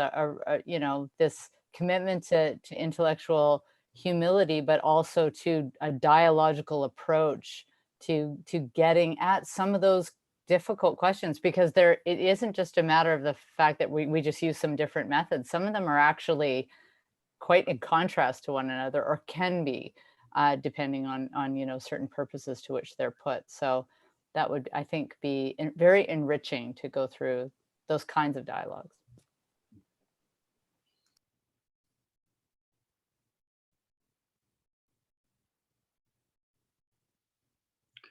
this commitment to intellectual humility, but also to a dialogical approach to getting at some of those difficult questions, because it isn't just a matter of the fact that we just use some different methods. Some of them are actually quite in contrast to one another, or can be, depending on certain purposes to which they're put. So that would, I think, be very enriching to go through those kinds of dialogues.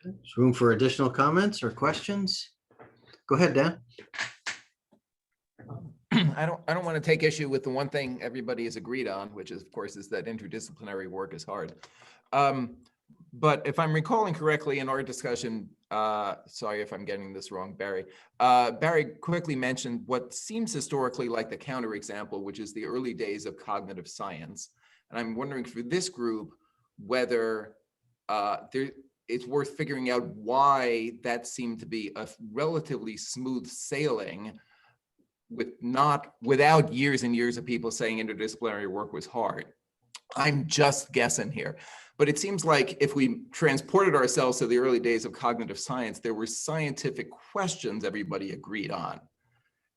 There's room for additional comments or questions. Go ahead, Dan. I don't want to take issue with the one thing everybody has agreed on, which is, of course, is that interdisciplinary work is hard. But if I'm recalling correctly in our discussion, sorry if I'm getting this wrong, Barry. Barry quickly mentioned what seems historically like the counterexample, which is the early days of cognitive science. And I'm wondering for this group whether it's worth figuring out why that seemed to be a relatively smooth sailing without years and years of people saying interdisciplinary work was hard. I'm just guessing here, but it seems like if we transported ourselves to the early days of cognitive science, there were scientific questions everybody agreed on.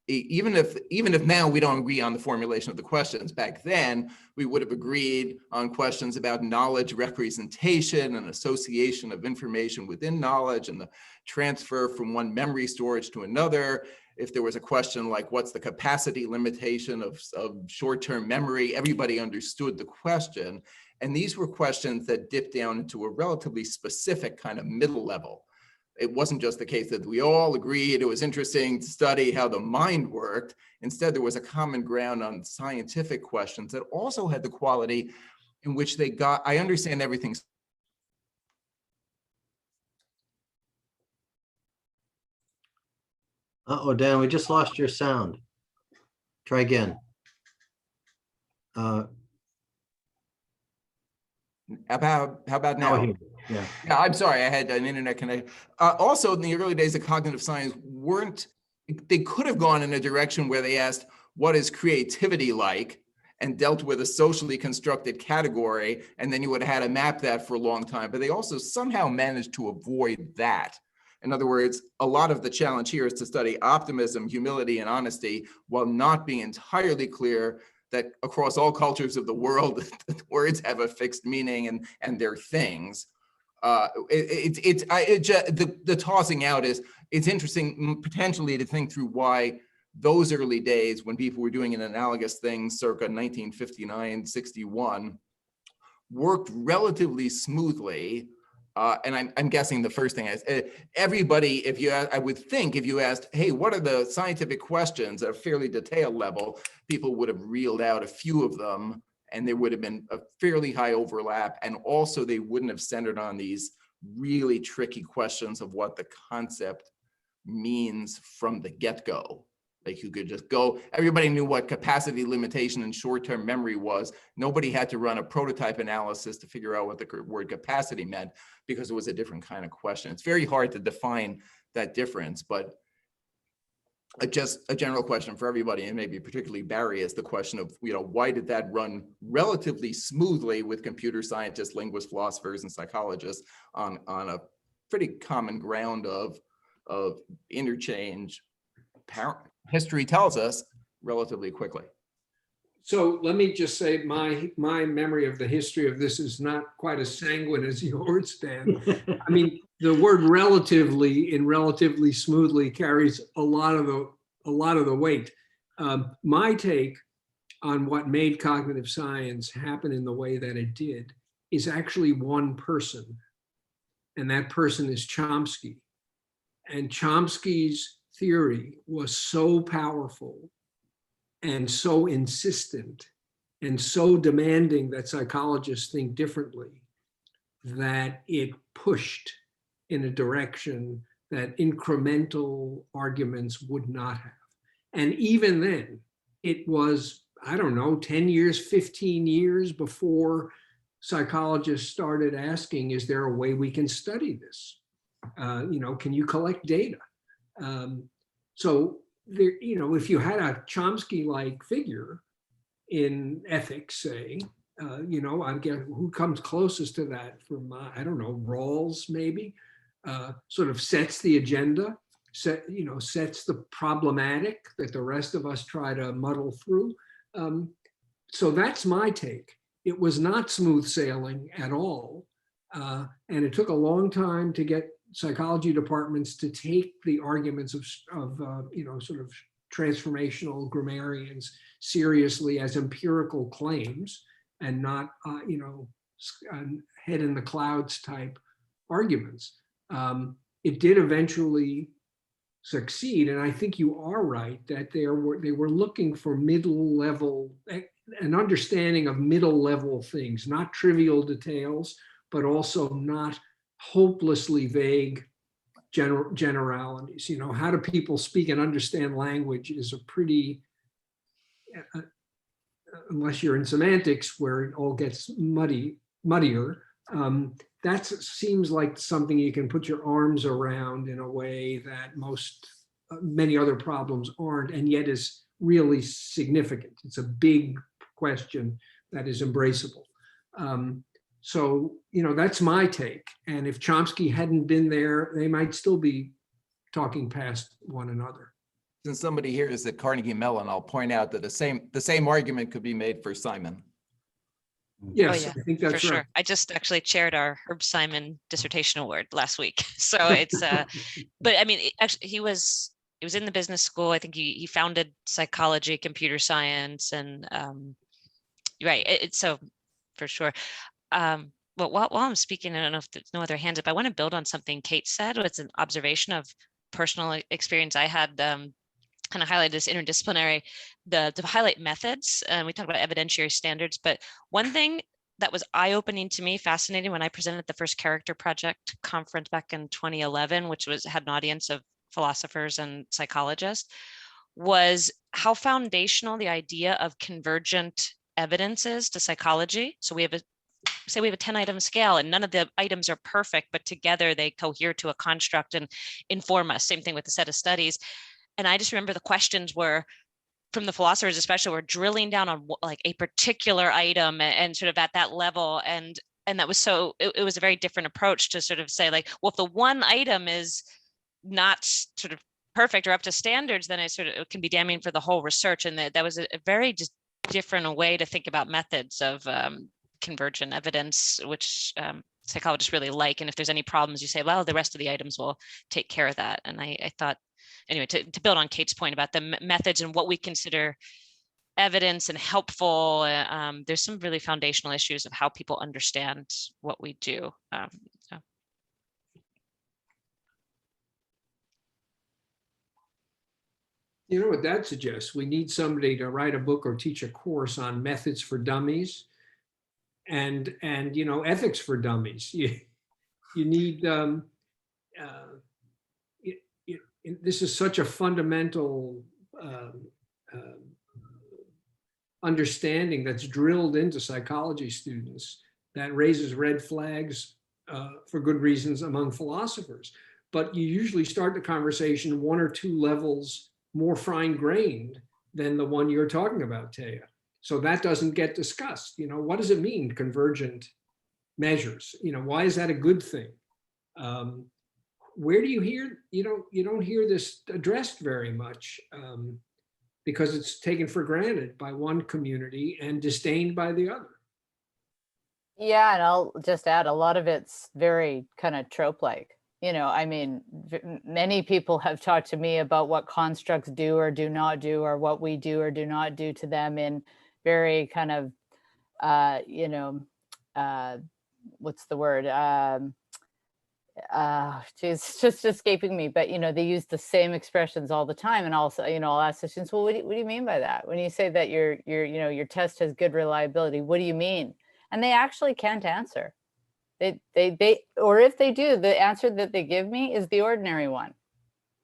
Even if now we don't agree on the formulation of the questions, back then we would have agreed on questions about knowledge representation and association of information within knowledge and the transfer from one memory storage to another. If there was a question like what's the capacity limitation of short-term memory, everybody understood the question. And these were questions that dipped down into a relatively specific kind of middle level. It wasn't just the case that we all agreed it was interesting to study how the mind worked. Instead, there was a common ground on scientific questions that also had the quality in which they got, I understand everything's. Uh-oh, Dan, we just lost your sound. Try again. How about Now I now? hear you. Yeah. Yeah, I'm sorry, I had an internet connection. Also, in the early days of cognitive science, they could have gone in a direction where they asked, what is creativity like? And dealt with a socially constructed category, and then you would have had to map that for a long time. But they also somehow managed to avoid that. In other words, a lot of the challenge here is to study optimism, humility, and honesty, while not being entirely clear that across all cultures of the world, words have a fixed meaning and they're things. The tossing out is, it's interesting potentially to think through why those early days when people were doing an analogous thing circa 1959, 61, worked relatively smoothly. And I'm guessing the first thing is everybody, I would think if you asked, hey, what are the scientific questions at a fairly detailed level, people would have reeled out a few of them, and there would have been a fairly high overlap. And also they wouldn't have centered on these really tricky questions of what the concept means from the get-go. Like you could just go, everybody knew what capacity limitation and short-term memory was. Nobody had to run a prototype analysis to figure out what the word capacity meant because it was a different kind of question. It's very hard to define that difference. But just a general question for everybody, and maybe particularly Barry, is the question of, why did that run relatively smoothly with computer scientists, linguists, philosophers, and psychologists on a pretty common ground of interchange? History tells us relatively quickly. So let me just say my memory of the history of this is not quite as sanguine as yours, Dan. I mean, the word relatively in relatively smoothly carries a lot of the weight. My take on what made cognitive science happen in the way that it did is actually one person, and that person is Chomsky. And Chomsky's theory was so powerful and so insistent and so demanding that psychologists think differently that it pushed in a direction that incremental arguments would not have. And even then, it was, I don't know, 10 years, 15 years before psychologists started asking, is there a way we can study this? Can you collect data? So there, if you had a Chomsky-like figure in ethics, say, I guess who comes closest to that from, I don't know, Rawls maybe, sort of sets the agenda, sets the problematic that the rest of us try to muddle through. So that's my take. It was not smooth sailing at all. And it took a long time to get psychology departments to take the arguments of sort of transformational grammarians seriously as empirical claims and not, head in the clouds type arguments. It did eventually succeed, and I think you are right that they were looking for middle level, an understanding of middle level things, not trivial details, but also not hopelessly vague generalities. How do people speak and understand language is a pretty, unless you're in semantics where it all gets muddier, that seems like something you can put your arms around in a way that many other problems aren't, and yet is really significant. It's a big question that is embraceable. So, that's my take. And if Chomsky hadn't been there, they might still be talking past one another. Since somebody here is at Carnegie Mellon, I'll point out that the same argument could be made for Simon. Yes, Oh, yeah, I think that's for right. sure. I just actually chaired our Herb Simon dissertation award last week. So it's, but I mean, actually he was in the business school. I think he founded psychology, computer science, and right. It's so for sure. But while I'm speaking, I don't know if there's no other hands up. I want to build on something Kate said. It's an observation of personal experience I had. Kind of highlighted this interdisciplinary, to highlight methods. We talked about evidentiary standards, but one thing that was eye-opening to me, fascinating, when I presented at the first Character Project conference back in 2011, which had an audience of philosophers and psychologists, was how foundational the idea of convergent evidence is to psychology. So we have a 10-item scale and none of the items are perfect, but together they cohere to a construct and inform us. Same thing with the set of studies. And I just remember the questions were from the philosophers, especially, were drilling down on like a particular item and sort of at that level. And that was it was a very different approach to sort of say like, well, if the one item is not sort of perfect or up to standards, then it can be damning for the whole research. And that was a very just different way to think about methods of convergent evidence, which psychologists really like. And if there's any problems, you say, well, the rest of the items will take care of that. And I thought, anyway, to build on Kate's point about the methods and what we consider evidence and helpful, there's some really foundational issues of how people understand what we do. You know what that suggests? We need somebody to write a book or teach a course on methods for dummies and ethics for dummies. You need this is such a fundamental understanding that's drilled into psychology students that raises red flags for good reasons among philosophers. but you usually start the conversation 1 or 2 levels more fine-grained than the one you're talking about, Taya. So that doesn't get discussed. You know, what does it mean, convergent measures? You know, why is that a good thing? Where do you hear, you don't hear this addressed very much, because it's taken for granted by one community and disdained by the other. Yeah, and I'll just add, a lot of it's very kind of trope-like. You know, I mean, many people have talked to me about what constructs do or do not do, or what we do or do not do to them in very kind of, what's the word? It's just escaping me, but, you know, they use the same expressions all the time. And also, you know, I'll ask the students, well, what do you mean by that? When you say that your test has good reliability, what do you mean? And they actually can't answer. Or if they do, the answer that they give me is the ordinary one.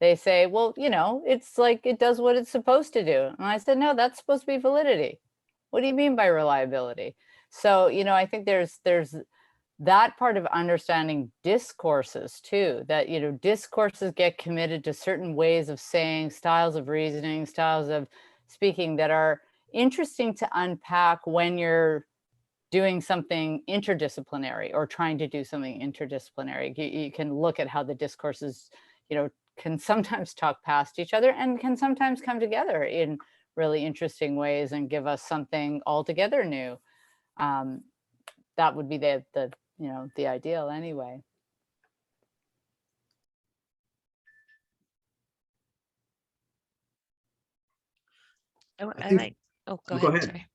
They say, well, you know, it's like it does what it's supposed to do. And I said, no, that's supposed to be validity. What do you mean by reliability? So, you know, I think there's that part of understanding discourses too, that, you know, discourses get committed to certain ways of saying, styles of reasoning, styles of speaking that are interesting to unpack when you're doing something interdisciplinary or trying to do something interdisciplinary. You can look at how the discourses, you know, can sometimes talk past each other and can sometimes come together in really interesting ways and give us something altogether new. That would be the you know, the ideal anyway. I like, oh, go ahead.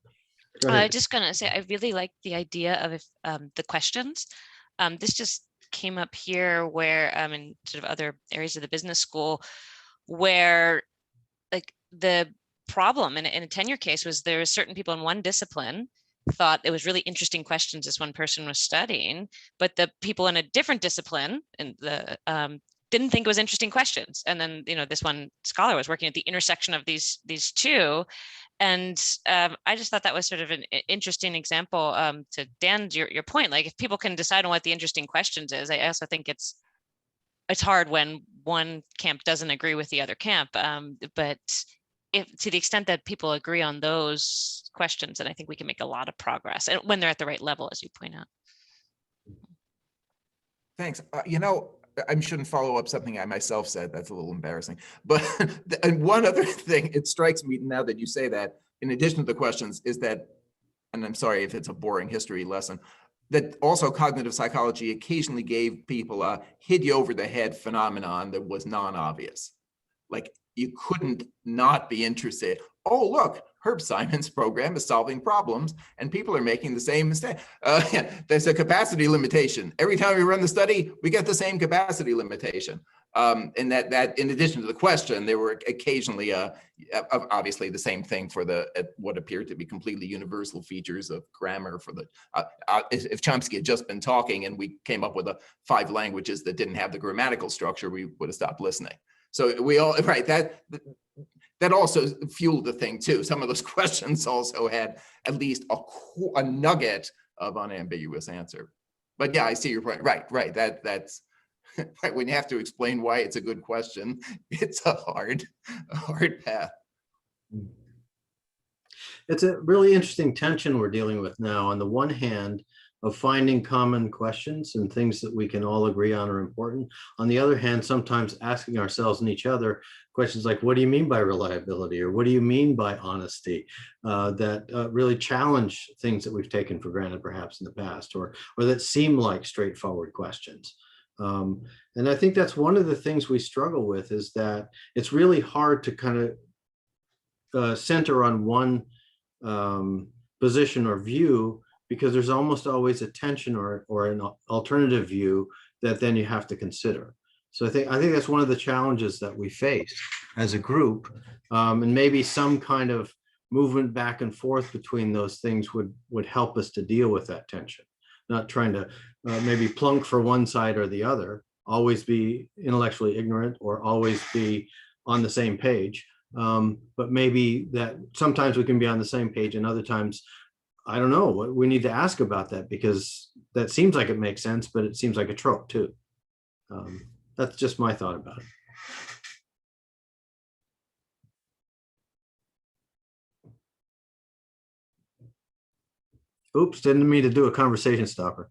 Sorry. I was just gonna say, I really like the idea of if the questions. This just came up here where in sort of other areas of the business school, where like the problem in a tenure case was there were certain people in one discipline thought it was really interesting questions this one person was studying, but the people in a different discipline and the didn't think it was interesting questions. And then, you know, this one scholar was working at the intersection of these two. And I just thought that was sort of an interesting example to Dan, your point, like if people can decide on what the interesting questions is, I also think it's hard when one camp doesn't agree with the other camp. But if to the extent that people agree on those questions, then I think we can make a lot of progress, and when they're at the right level, as you point out. Thanks. You know, I shouldn't follow up something I myself said. That's a little embarrassing. But and one other thing, it strikes me now that you say that, in addition to the questions, is that, and I'm sorry if it's a boring history lesson, that also cognitive psychology occasionally gave people a hit you over the head phenomenon that was non-obvious. Like you couldn't not be interested. Oh, look, Herb Simon's program is solving problems and people are making the same mistake. There's a capacity limitation. Every time we run the study, we get the same capacity limitation. And that in addition to the question, there were occasionally, obviously the same thing for what appeared to be completely universal features of grammar for the, if Chomsky had just been talking and we came up with 5 languages that didn't have the grammatical structure, we would have stopped listening. So we all, right, that also fueled the thing too. Some of those questions also had at least a nugget of unambiguous answer. But yeah, I see your point. Right. That's right. When you have to explain why it's a good question, it's a hard path. It's a really interesting tension we're dealing with now. On the one hand, of finding common questions and things that we can all agree on are important. On the other hand, sometimes asking ourselves and each other questions like, what do you mean by reliability? Or what do you mean by honesty? That really challenge things that we've taken for granted perhaps in the past, or that seem like straightforward questions. And I think that's one of the things we struggle with, is that it's really hard to kind of center on one position or view, because there's almost always a tension or an alternative view that then you have to consider. So I think that's one of the challenges that we face as a group, and maybe some kind of movement back and forth between those things would help us to deal with that tension. Not trying to maybe plunk for one side or the other, always be intellectually ignorant or always be on the same page, but maybe that sometimes we can be on the same page and other times, I don't know, we need to ask about that, because that seems like it makes sense, but it seems like a trope too. That's just my thought about it. Oops, didn't mean to do a conversation stopper.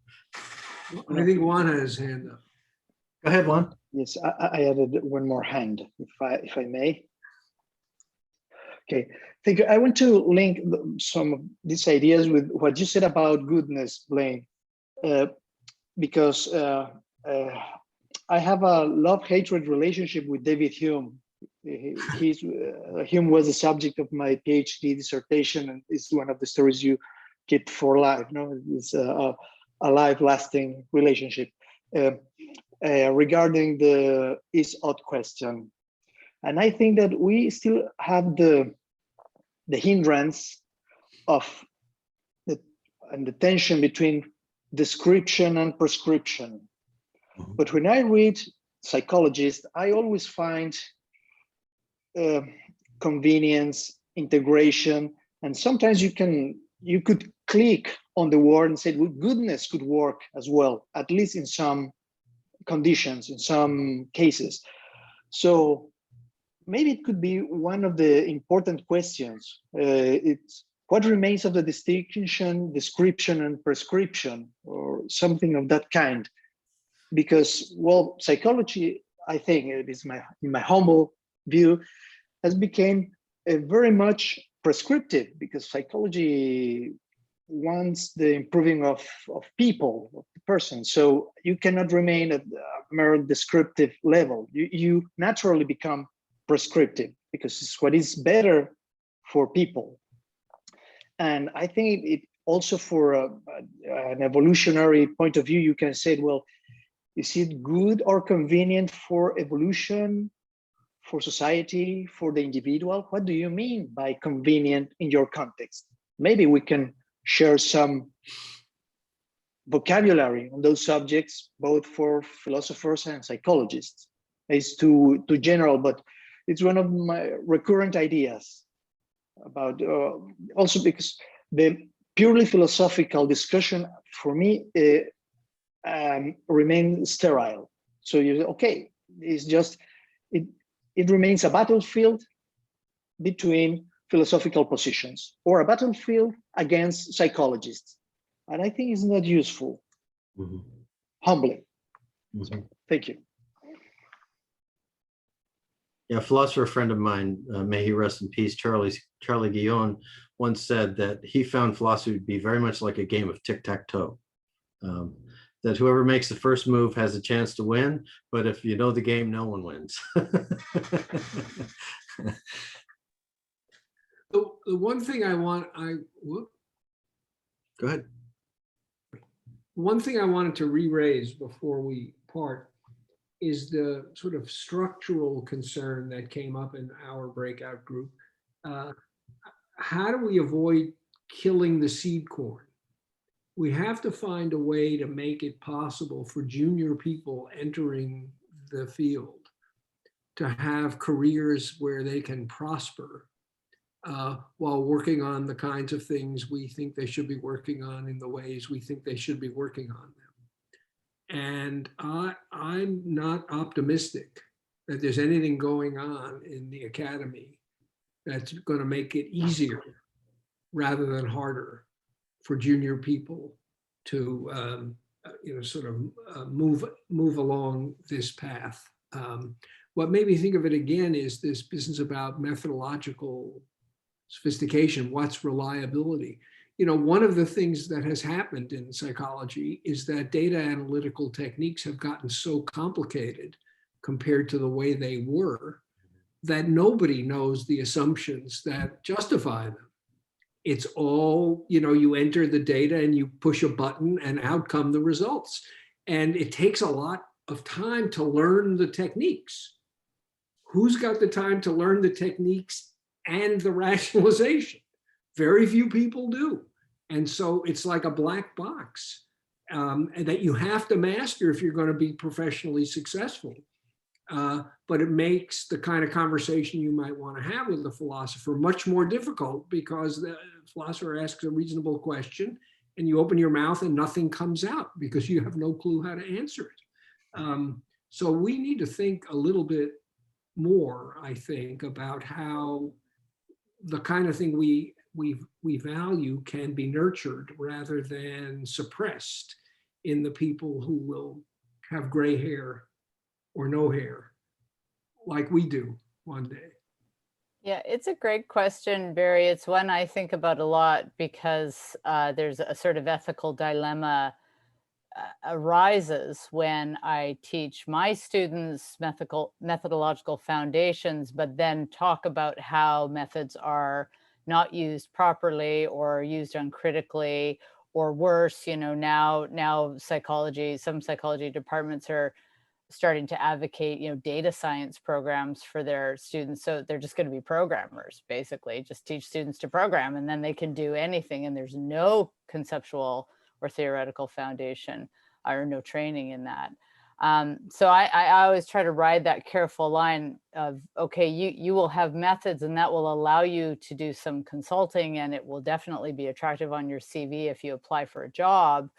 I think Juan had his hand up. Go ahead, Juan. Yes, I added one more hand, if I may. Okay, thank you. I want to link some of these ideas with what you said about goodness, Blaine, because I have a love-hatred relationship with David Hume. Hume was the subject of my PhD dissertation, and it's one of the stories you keep for life. No, it's a life-lasting relationship. Regarding the is-ought question. And I think that we still have the hindrance of the tension between description and prescription. But when I read psychologists, I always find convenience, integration, and sometimes you could click on the word and say, well, goodness could work as well, at least in some conditions, in some cases. So maybe it could be one of the important questions. It's what remains of the distinction, description, and prescription, or something of that kind. Because, well, psychology, I think it is in my humble view, has become very much prescriptive, because psychology wants the improving of people, of the person. So you cannot remain at a mere descriptive level. You naturally become prescriptive because it's what is better for people. And I think it also, for an evolutionary point of view, you can say, well, is it good or convenient for evolution, for society, for the individual? What do you mean by convenient in your context? Maybe we can share some vocabulary on those subjects, both for philosophers and psychologists. It's too general, but it's one of my recurrent ideas about, also because the purely philosophical discussion for me remains sterile. So you, okay, it's just, it remains a battlefield between philosophical positions, or a battlefield against psychologists. And I think it's not useful, humbling. So, thank you. Yeah, a philosopher friend of mine, may he rest in peace, Charlie Guillon, once said that he found philosophy to be very much like a game of tic-tac-toe. That whoever makes the first move has a chance to win, but if you know the game, no one wins. The one thing I want, Go ahead. one thing I wanted to re-raise before we part is the sort of structural concern that came up in our breakout group. How do we avoid killing the seed corn? We have to find a way to make it possible for junior people entering the field to have careers where they can prosper while working on the kinds of things we think they should be working on in the ways we think they should be working on them. And I'm not optimistic that there's anything going on in the academy that's going to make it easier rather than harder for junior people to sort of move along this path. What made me think of it again is this business about methodological sophistication. What's reliability? One of the things that has happened in psychology is that data analytical techniques have gotten so complicated compared to the way they were that nobody knows the assumptions that justify them. It's all, you enter the data and you push a button and out come the results. And it takes a lot of time to learn the techniques. Who's got the time to learn the techniques and the rationalization? Very few people do. And so it's like a black box that you have to master if you're going to be professionally successful. But it makes the kind of conversation you might want to have with the philosopher much more difficult, because the philosopher asks a reasonable question and you open your mouth and nothing comes out because you have no clue how to answer it. So we need to think a little bit more, I think, about how the kind of thing we value can be nurtured rather than suppressed in the people who will have gray hair or no hair, like we do one day. Yeah, it's a great question, Barry. It's one I think about a lot because there's a sort of ethical dilemma arises when I teach my students methodological foundations, but then talk about how methods are not used properly or used uncritically, or worse, now psychology, some psychology departments are starting to advocate, data science programs for their students. So they're just going to be programmers, basically, just teach students to program and then they can do anything. And there's no conceptual or theoretical foundation or no training in that. So I always try to ride that careful line of, okay, you will have methods and that will allow you to do some consulting and it will definitely be attractive on your CV if you apply for a job,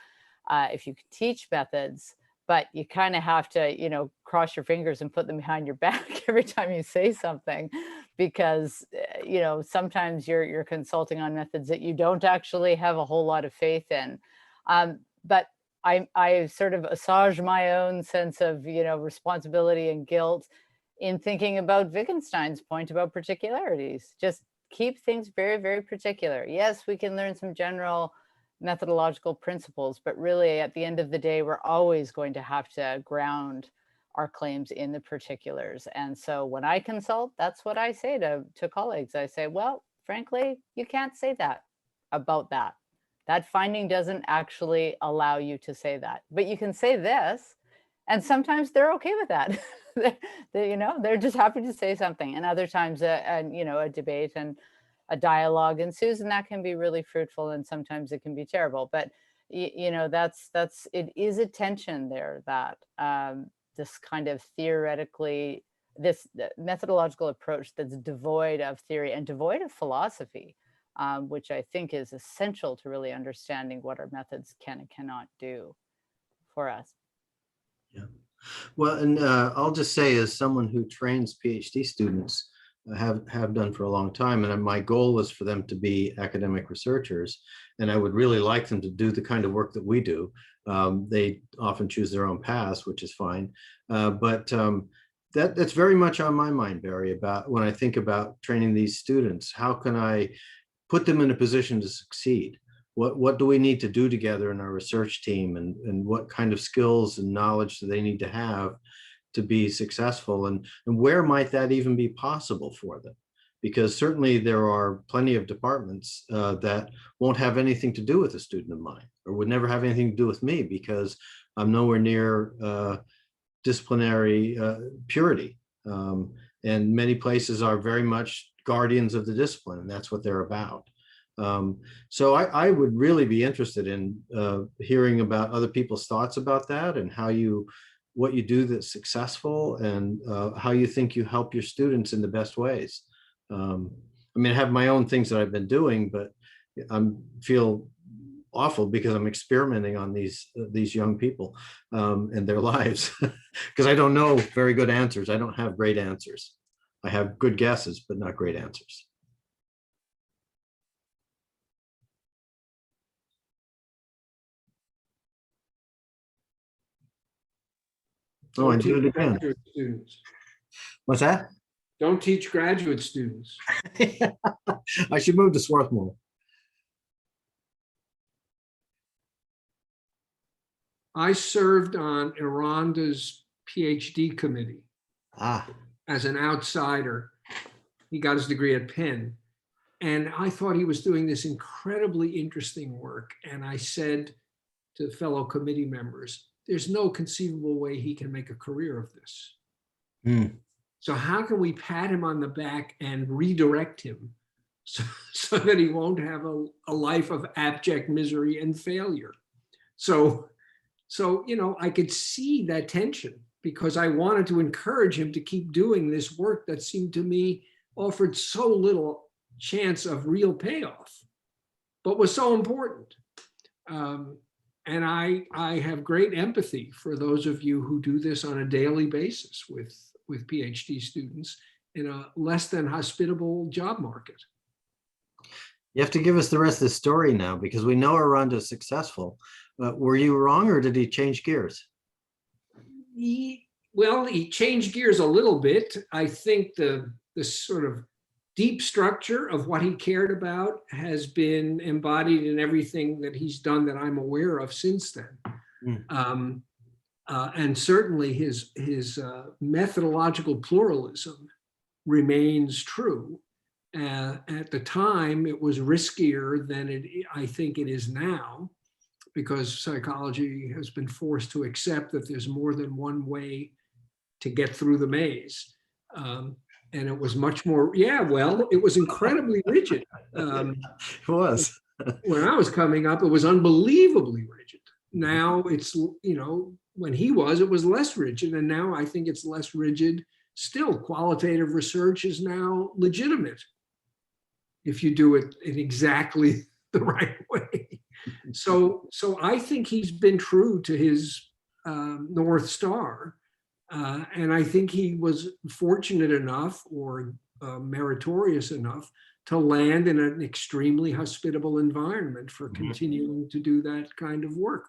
if you can teach methods. But you kind of have to, cross your fingers and put them behind your back every time you say something, because, sometimes you're consulting on methods that you don't actually have a whole lot of faith in. But I sort of assuage my own sense of, responsibility and guilt in thinking about Wittgenstein's point about particularities. Just keep things very, very particular. Yes, we can learn some general methodological principles, but really at the end of the day, we're always going to have to ground our claims in the particulars. And so when I consult, that's what I say to colleagues. I say, well, frankly, you can't say that about that. That finding doesn't actually allow you to say that, but you can say this. And sometimes they're okay with that. They're just happy to say something. And other times, a debate and a dialogue ensues, and that can be really fruitful. And sometimes it can be terrible. But it is a tension there that this kind of this methodological approach that's devoid of theory and devoid of philosophy, which I think is essential to really understanding what our methods can and cannot do for us. Yeah. Well, and I'll just say, as someone who trains PhD students, have done for a long time, and my goal was for them to be academic researchers, and I would really like them to do the kind of work that we do. They often choose their own paths, which is fine, but that's very much on my mind, Barry, about when I think about training these students. How can I put them in a position to succeed? What do we need to do together in our research team, and what kind of skills and knowledge do they need to have to be successful, and where might that even be possible for them? Because certainly there are plenty of departments that won't have anything to do with a student of mine, or would never have anything to do with me, because I'm nowhere near disciplinary purity. And many places are very much guardians of the discipline, and that's what they're about. So I would really be interested in hearing about other people's thoughts about that, and what you do that's successful, and how you think you help your students in the best ways. I mean, I have my own things that I've been doing, but I feel awful because I'm experimenting on these young people and their lives, because I don't know very good answers. I don't have great answers. I have good guesses, but not great answers. Oh, I did it again. Graduate students. What's that? Don't teach graduate students. I should move to Swarthmore. I served on Iranda's PhD committee as an outsider. He got his degree at Penn. And I thought he was doing this incredibly interesting work. And I said to fellow committee members, there's no conceivable way he can make a career of this. So how can we pat him on the back and redirect him so that he won't have a life of abject misery and failure? So I could see that tension, because I wanted to encourage him to keep doing this work that seemed to me offered so little chance of real payoff, but was so important. And I have great empathy for those of you who do this on a daily basis with PhD students in a less than hospitable job market. You have to give us the rest of the story now, because we know Aranda is successful. Were you wrong, or did he change gears? He changed gears a little bit. I think the sort of deep structure of what he cared about has been embodied in everything that he's done that I'm aware of since then. And certainly his methodological pluralism remains true. At the time, it was riskier than I think it is now, because psychology has been forced to accept that there's more than one way to get through the maze. And it was much more, it was incredibly rigid. It was. When I was coming up, it was unbelievably rigid. Now it's, when he was, it was less rigid. And now I think it's less rigid. Still, qualitative research is now legitimate if you do it in exactly the right way. So I think he's been true to his North Star. And I think he was fortunate enough or meritorious enough to land in an extremely hospitable environment for continuing to do that kind of work.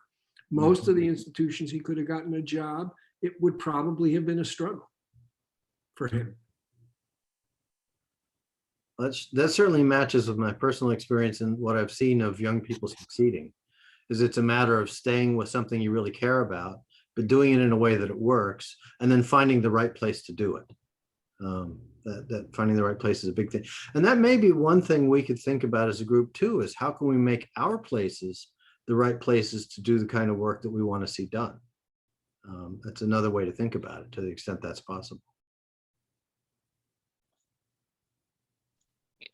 Most of the institutions he could have gotten a job, it would probably have been a struggle for him. That certainly matches with my personal experience and what I've seen of young people succeeding. Is it's a matter of staying with something you really care about, but doing it in a way that it works, and then finding the right place to do it. That finding the right place is a big thing. And that may be one thing we could think about as a group too, is how can we make our places the right places to do the kind of work that we want to see done? That's another way to think about it, to the extent that's possible.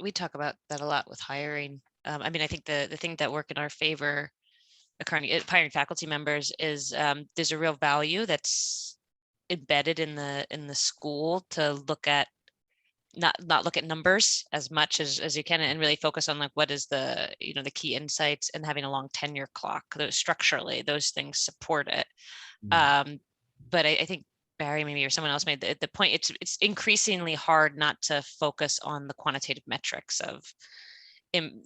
We talk about that a lot with hiring. I mean, I think the thing that work in our favor, hiring faculty members, is there's a real value that's embedded in the school to look at, not look at numbers as much as you can, and really focus on like what is the the key insights, and having a long tenure clock. Structurally, those things support it. But I think Barry, maybe, or someone else made the point, it's increasingly hard not to focus on the quantitative metrics of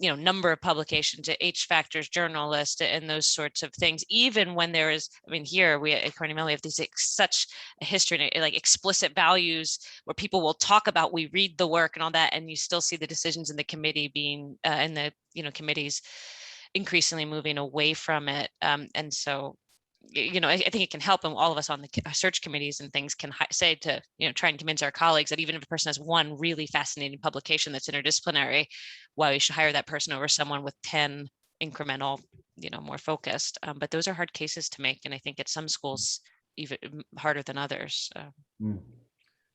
number of publications, H factors, journal list, and those sorts of things, even when there is, I mean, here we at Carnegie Mellon, we have these such a history, like explicit values where people will talk about, we read the work and all that, and you still see the decisions in the committee being in the committees increasingly moving away from it. And so I think it can help, and all of us on the search committees and things can say to, try and convince our colleagues that even if a person has one really fascinating publication that's interdisciplinary, why we should hire that person over someone with 10 incremental, more focused. But those are hard cases to make. And I think at some schools, even harder than others.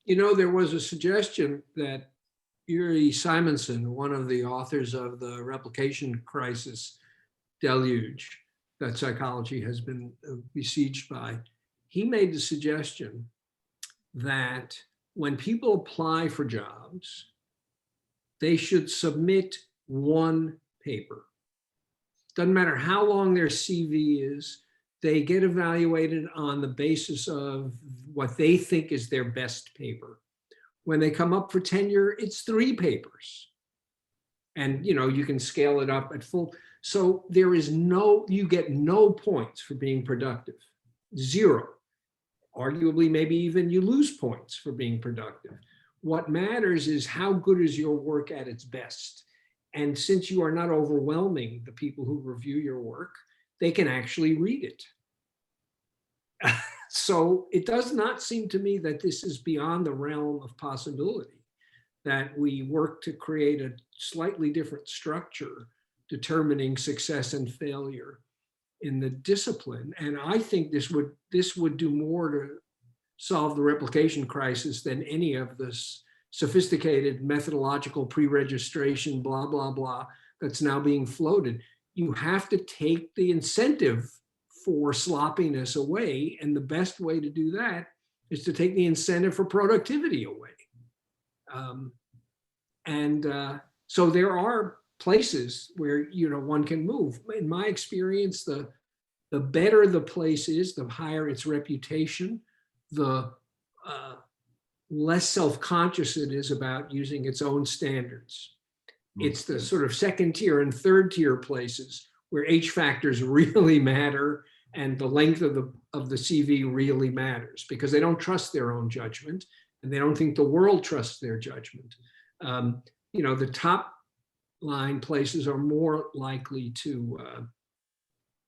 There was a suggestion that Yuri Simonson, one of the authors of the Replication Crisis Deluge that psychology has been besieged by, he made the suggestion that when people apply for jobs, they should submit one paper. Doesn't matter how long their CV is, they get evaluated on the basis of what they think is their best paper. When they come up for tenure, it's 3 papers. And you can scale it up at full. So you get no points for being productive, 0. Arguably, maybe even you lose points for being productive. What matters is how good is your work at its best. And since you are not overwhelming the people who review your work, they can actually read it. So it does not seem to me that this is beyond the realm of possibility, that we work to create a slightly different structure determining success and failure in the discipline. And I think this would do more to solve the replication crisis than any of this sophisticated methodological pre-registration, blah, blah, blah, that's now being floated. You have to take the incentive for sloppiness away. And the best way to do that is to take the incentive for productivity away. So there are places where one can move. In my experience, the the better the place is, the higher its reputation, the less self-conscious it is about using its own standards. It's the sort of second tier and third tier places where H factors really matter and the length of the CV really matters, because they don't trust their own judgment and they don't think the world trusts their judgment. The top line places are more likely to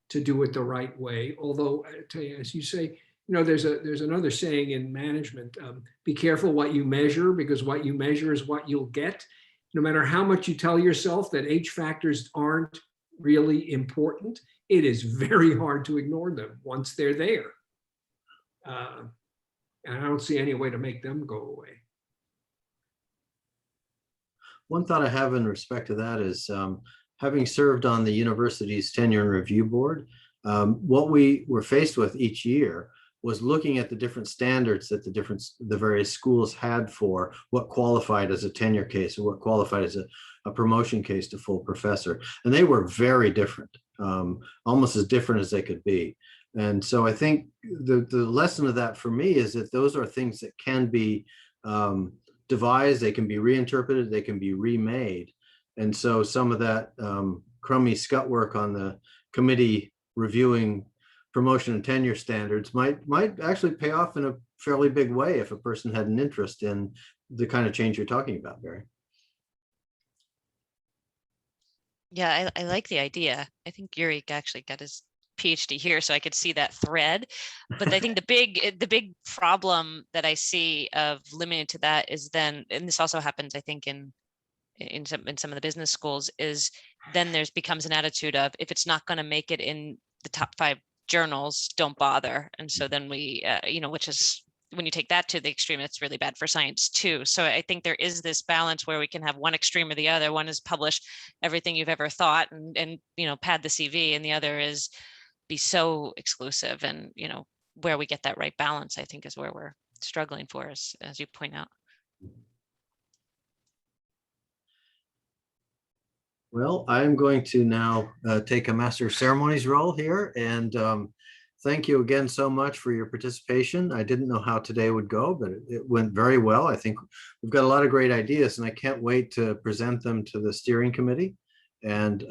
do it the right way. Although, I tell you, as you say, there's another saying in management: be careful what you measure, because what you measure is what you'll get. No matter how much you tell yourself that H factors aren't really important, it is very hard to ignore them once they're there. And I don't see any way to make them go away. One thought I have in respect to that is, having served on the university's tenure and review board, what we were faced with each year was looking at the different standards that the various schools had for what qualified as a tenure case or what qualified as a promotion case to full professor. And they were very different, almost as different as they could be. And so I think the lesson of that for me is that those are things that can be devised, they can be reinterpreted, they can be remade. And so some of that crummy scut work on the committee reviewing promotion and tenure standards might actually pay off in a fairly big way if a person had an interest in the kind of change you're talking about, Barry. Yeah, I like the idea. I think Yuri actually got his PhD here, so I could see that thread. But I think the big problem that I see of limited to that is then, and this also happens, I think, in some of the business schools, is then there's becomes an attitude of, if it's not going to make it in the top 5 journals, don't bother. And so then we, which is, when you take that to the extreme, it's really bad for science too. So I think there is this balance where we can have one extreme or the other. One is publish everything you've ever thought and pad the CV, and the other is be so exclusive. And where we get that right balance, I think, is where we're struggling for, as you point out. Well, I'm going to now take a Master of Ceremonies role here, and thank you again so much for your participation. I didn't know how today would go, but it went very well. I think we've got a lot of great ideas, and I can't wait to present them to the steering committee and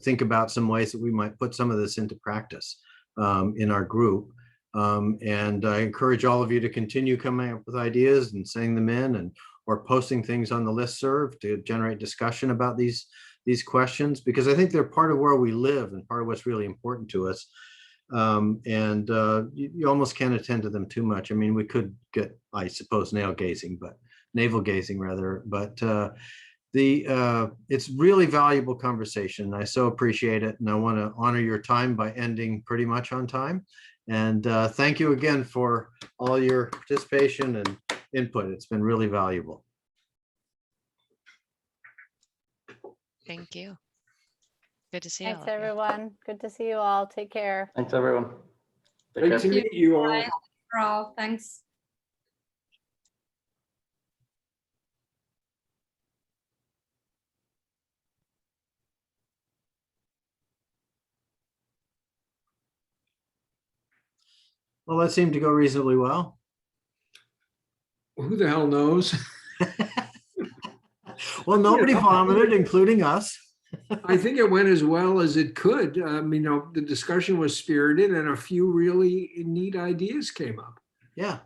think about some ways that we might put some of this into practice in our group. And I encourage all of you to continue coming up with ideas and sending them in, or posting things on the listserv to generate discussion about these questions, because I think they're part of where we live and part of what's really important to us. You almost can't attend to them too much. I mean, we could get, I suppose, navel gazing, rather, but it's really valuable conversation. I so appreciate it, and I want to honor your time by ending pretty much on time. And thank you again for all your participation and input. It's been really valuable. Thank you. Good to see you. Thanks, everyone. Good to see you all. Take care. Thanks, everyone. Take Great care. to meet you all. Bye. Thanks. Well, that seemed to go reasonably well. Who the hell knows? Well, nobody vomited, including us. I think it went as well as it could. The discussion was spirited and a few really neat ideas came up. Yeah.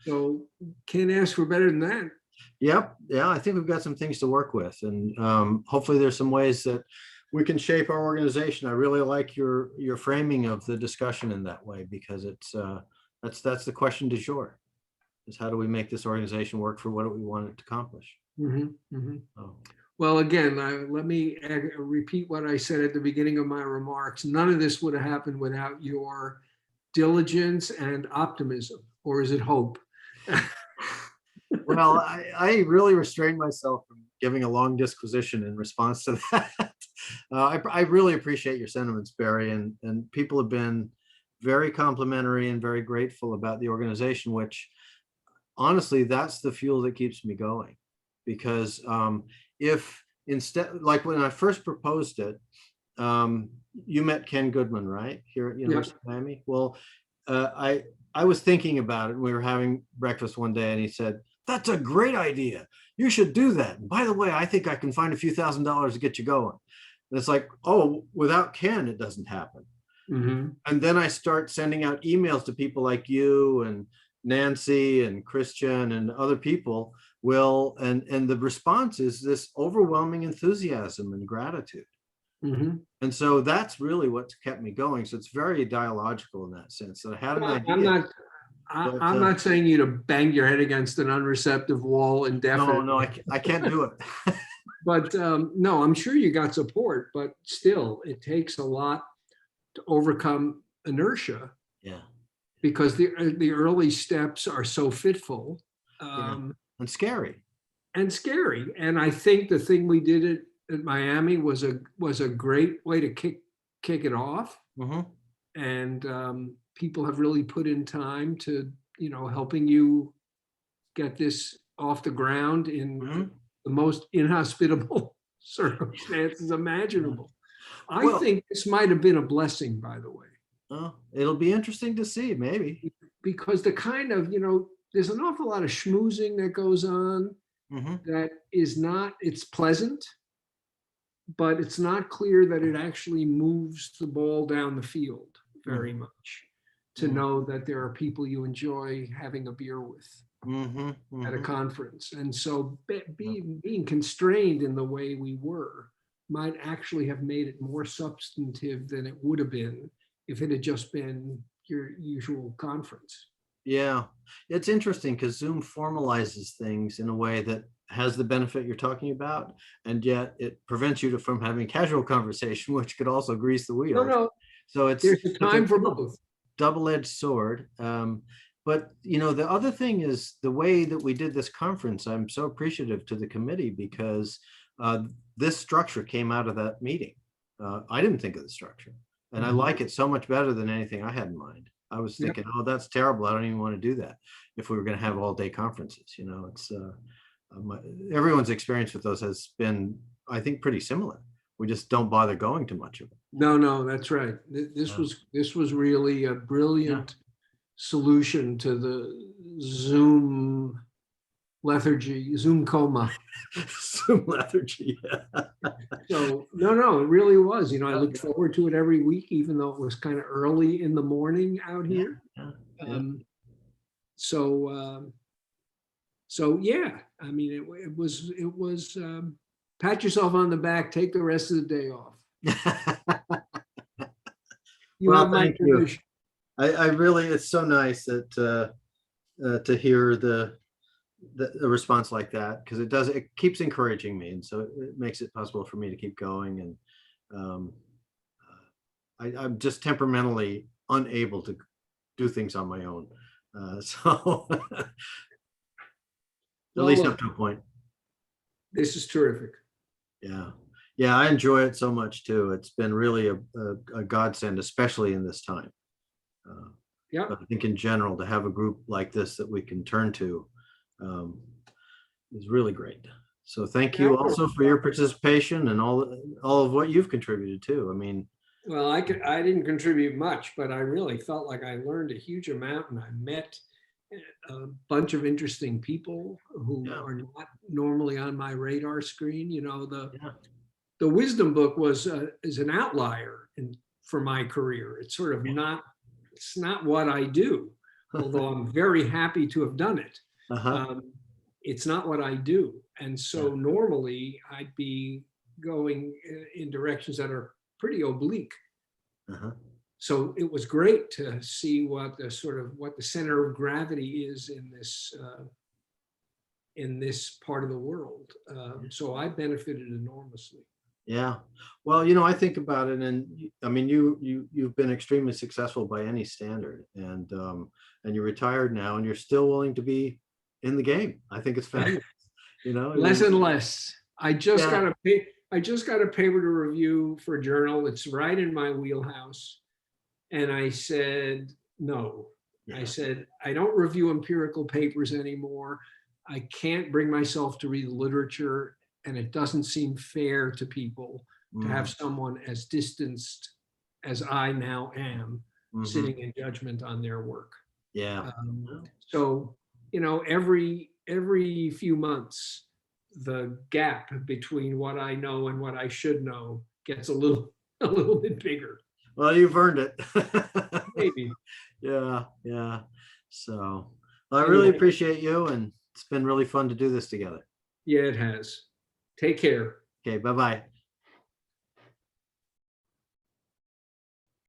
So can't ask for better than that. Yep. Yeah, I think we've got some things to work with, and hopefully there's some ways that we can shape our organization. I really like your framing of the discussion in that way, because it's that's the question du jour, is how do we make this organization work for what we want it to accomplish? Mm-hmm, mm-hmm. Oh. Well, again, let me repeat what I said at the beginning of my remarks. None of this would have happened without your diligence and optimism, or is it hope? Well, I really restrained myself from giving a long disquisition in response to that. I really appreciate your sentiments, Barry, and people have been very complimentary and very grateful about the organization, which honestly, that's the fuel that keeps me going. Because if instead, like when I first proposed it, you met Ken Goodman, right? Here at University of Miami. Well, I was thinking about it. We were having breakfast one day and he said, "That's a great idea. You should do that. And by the way, I think I can find a few $1,000s to get you going." And it's like, oh, without Ken, it doesn't happen. Mhm. And then I start sending out emails to people like you and Nancy and Christian and other people and the response is this overwhelming enthusiasm and gratitude. Mhm. And so that's really what's kept me going. So it's very dialogical in that sense. That I had an Well, idea. I'm not saying you to bang your head against an unreceptive wall indefinitely. No, I can't do it. But no, I'm sure you got support, but still, it takes a lot to overcome inertia Yeah. because the early steps are so fitful And scary. and scary. And I think the thing we did at Miami was a great way to kick it off. Mhm. And people have really put in time to, helping you get this off the ground in Mhm. the most inhospitable circumstances imaginable. I Well- think this might have been a blessing, by the way, Oh, it'll be interesting to see, maybe. because the kind of, there's an awful lot of schmoozing that goes on Mhm. that is not, it's pleasant, but it's not clear that it actually moves the ball down the field very much to Mhm. know that there are people you enjoy having a beer with Mhm. at a Mhm. conference. And so being constrained in the way we were might actually have made it more substantive than it would have been if it had just been your usual conference. Yeah, it's interesting because Zoom formalizes things in a way that has the benefit you're talking about, and yet it prevents you from having casual conversation, which could also grease the wheels. No, So it's there's a time for both. double-edged sword. But the other thing is the way that we did this conference. I'm so appreciative to the committee because this structure came out of that meeting. I didn't think of the structure, and I like it so much better than anything I had in mind. I was thinking, oh, that's terrible. I don't even want to do that if we were going to have all day conferences. It's everyone's experience with those has been, I think, pretty similar. We just don't bother going to much of it. No, that's right. This was really a brilliant solution to the Zoom lethargy, Zoom coma. Zoom lethargy. So no, it really was. I looked forward to it every week, even though it was kind of early in the morning out here. So yeah, I mean, it was pat yourself on the back, take the rest of the day off. You have my Thank you. permission. I really, it's so nice that to hear the response like that, because it keeps encouraging me, and so it makes it possible for me to keep going. And I'm just temperamentally unable to do things on my own, so at least up to a point. This is terrific. Yeah, I enjoy it so much too. It's been really a godsend, especially in this time. But I think in general, to have a group like this that we can turn to is really great. So thank you also for your participation and all of what you've contributed too. I mean, well, I didn't contribute much, but I really felt like I learned a huge amount, and I met a bunch of interesting people who are not normally on my radar screen. The wisdom book is an outlier for my career. It's sort of not. It's not what I do, although I'm very happy to have done it. It's not what I do. And so normally I'd be going in directions that are pretty oblique. So it was great to see what the center of gravity is in this part of the world. So I benefited enormously. Yeah. Well, I think about it, and I mean, you've been extremely successful by any standard, and you're retired now, and you're still willing to be in the game. I think it's fabulous. Less and less. I just got a paper to review for a journal. It's right in my wheelhouse, and I said no. I said I don't review empirical papers anymore. I can't bring myself to read literature, and it doesn't seem fair to people to have someone as distanced as I now am Mhm. sitting in judgment on their work. Yeah. So, every few months, the gap between what I know and what I should know gets a little bit bigger. Well, you've earned it. Maybe. Yeah, yeah. So I really Anyway. appreciate you, and it's been really fun to do this together. Yeah, it has. Take care. Okay, bye-bye.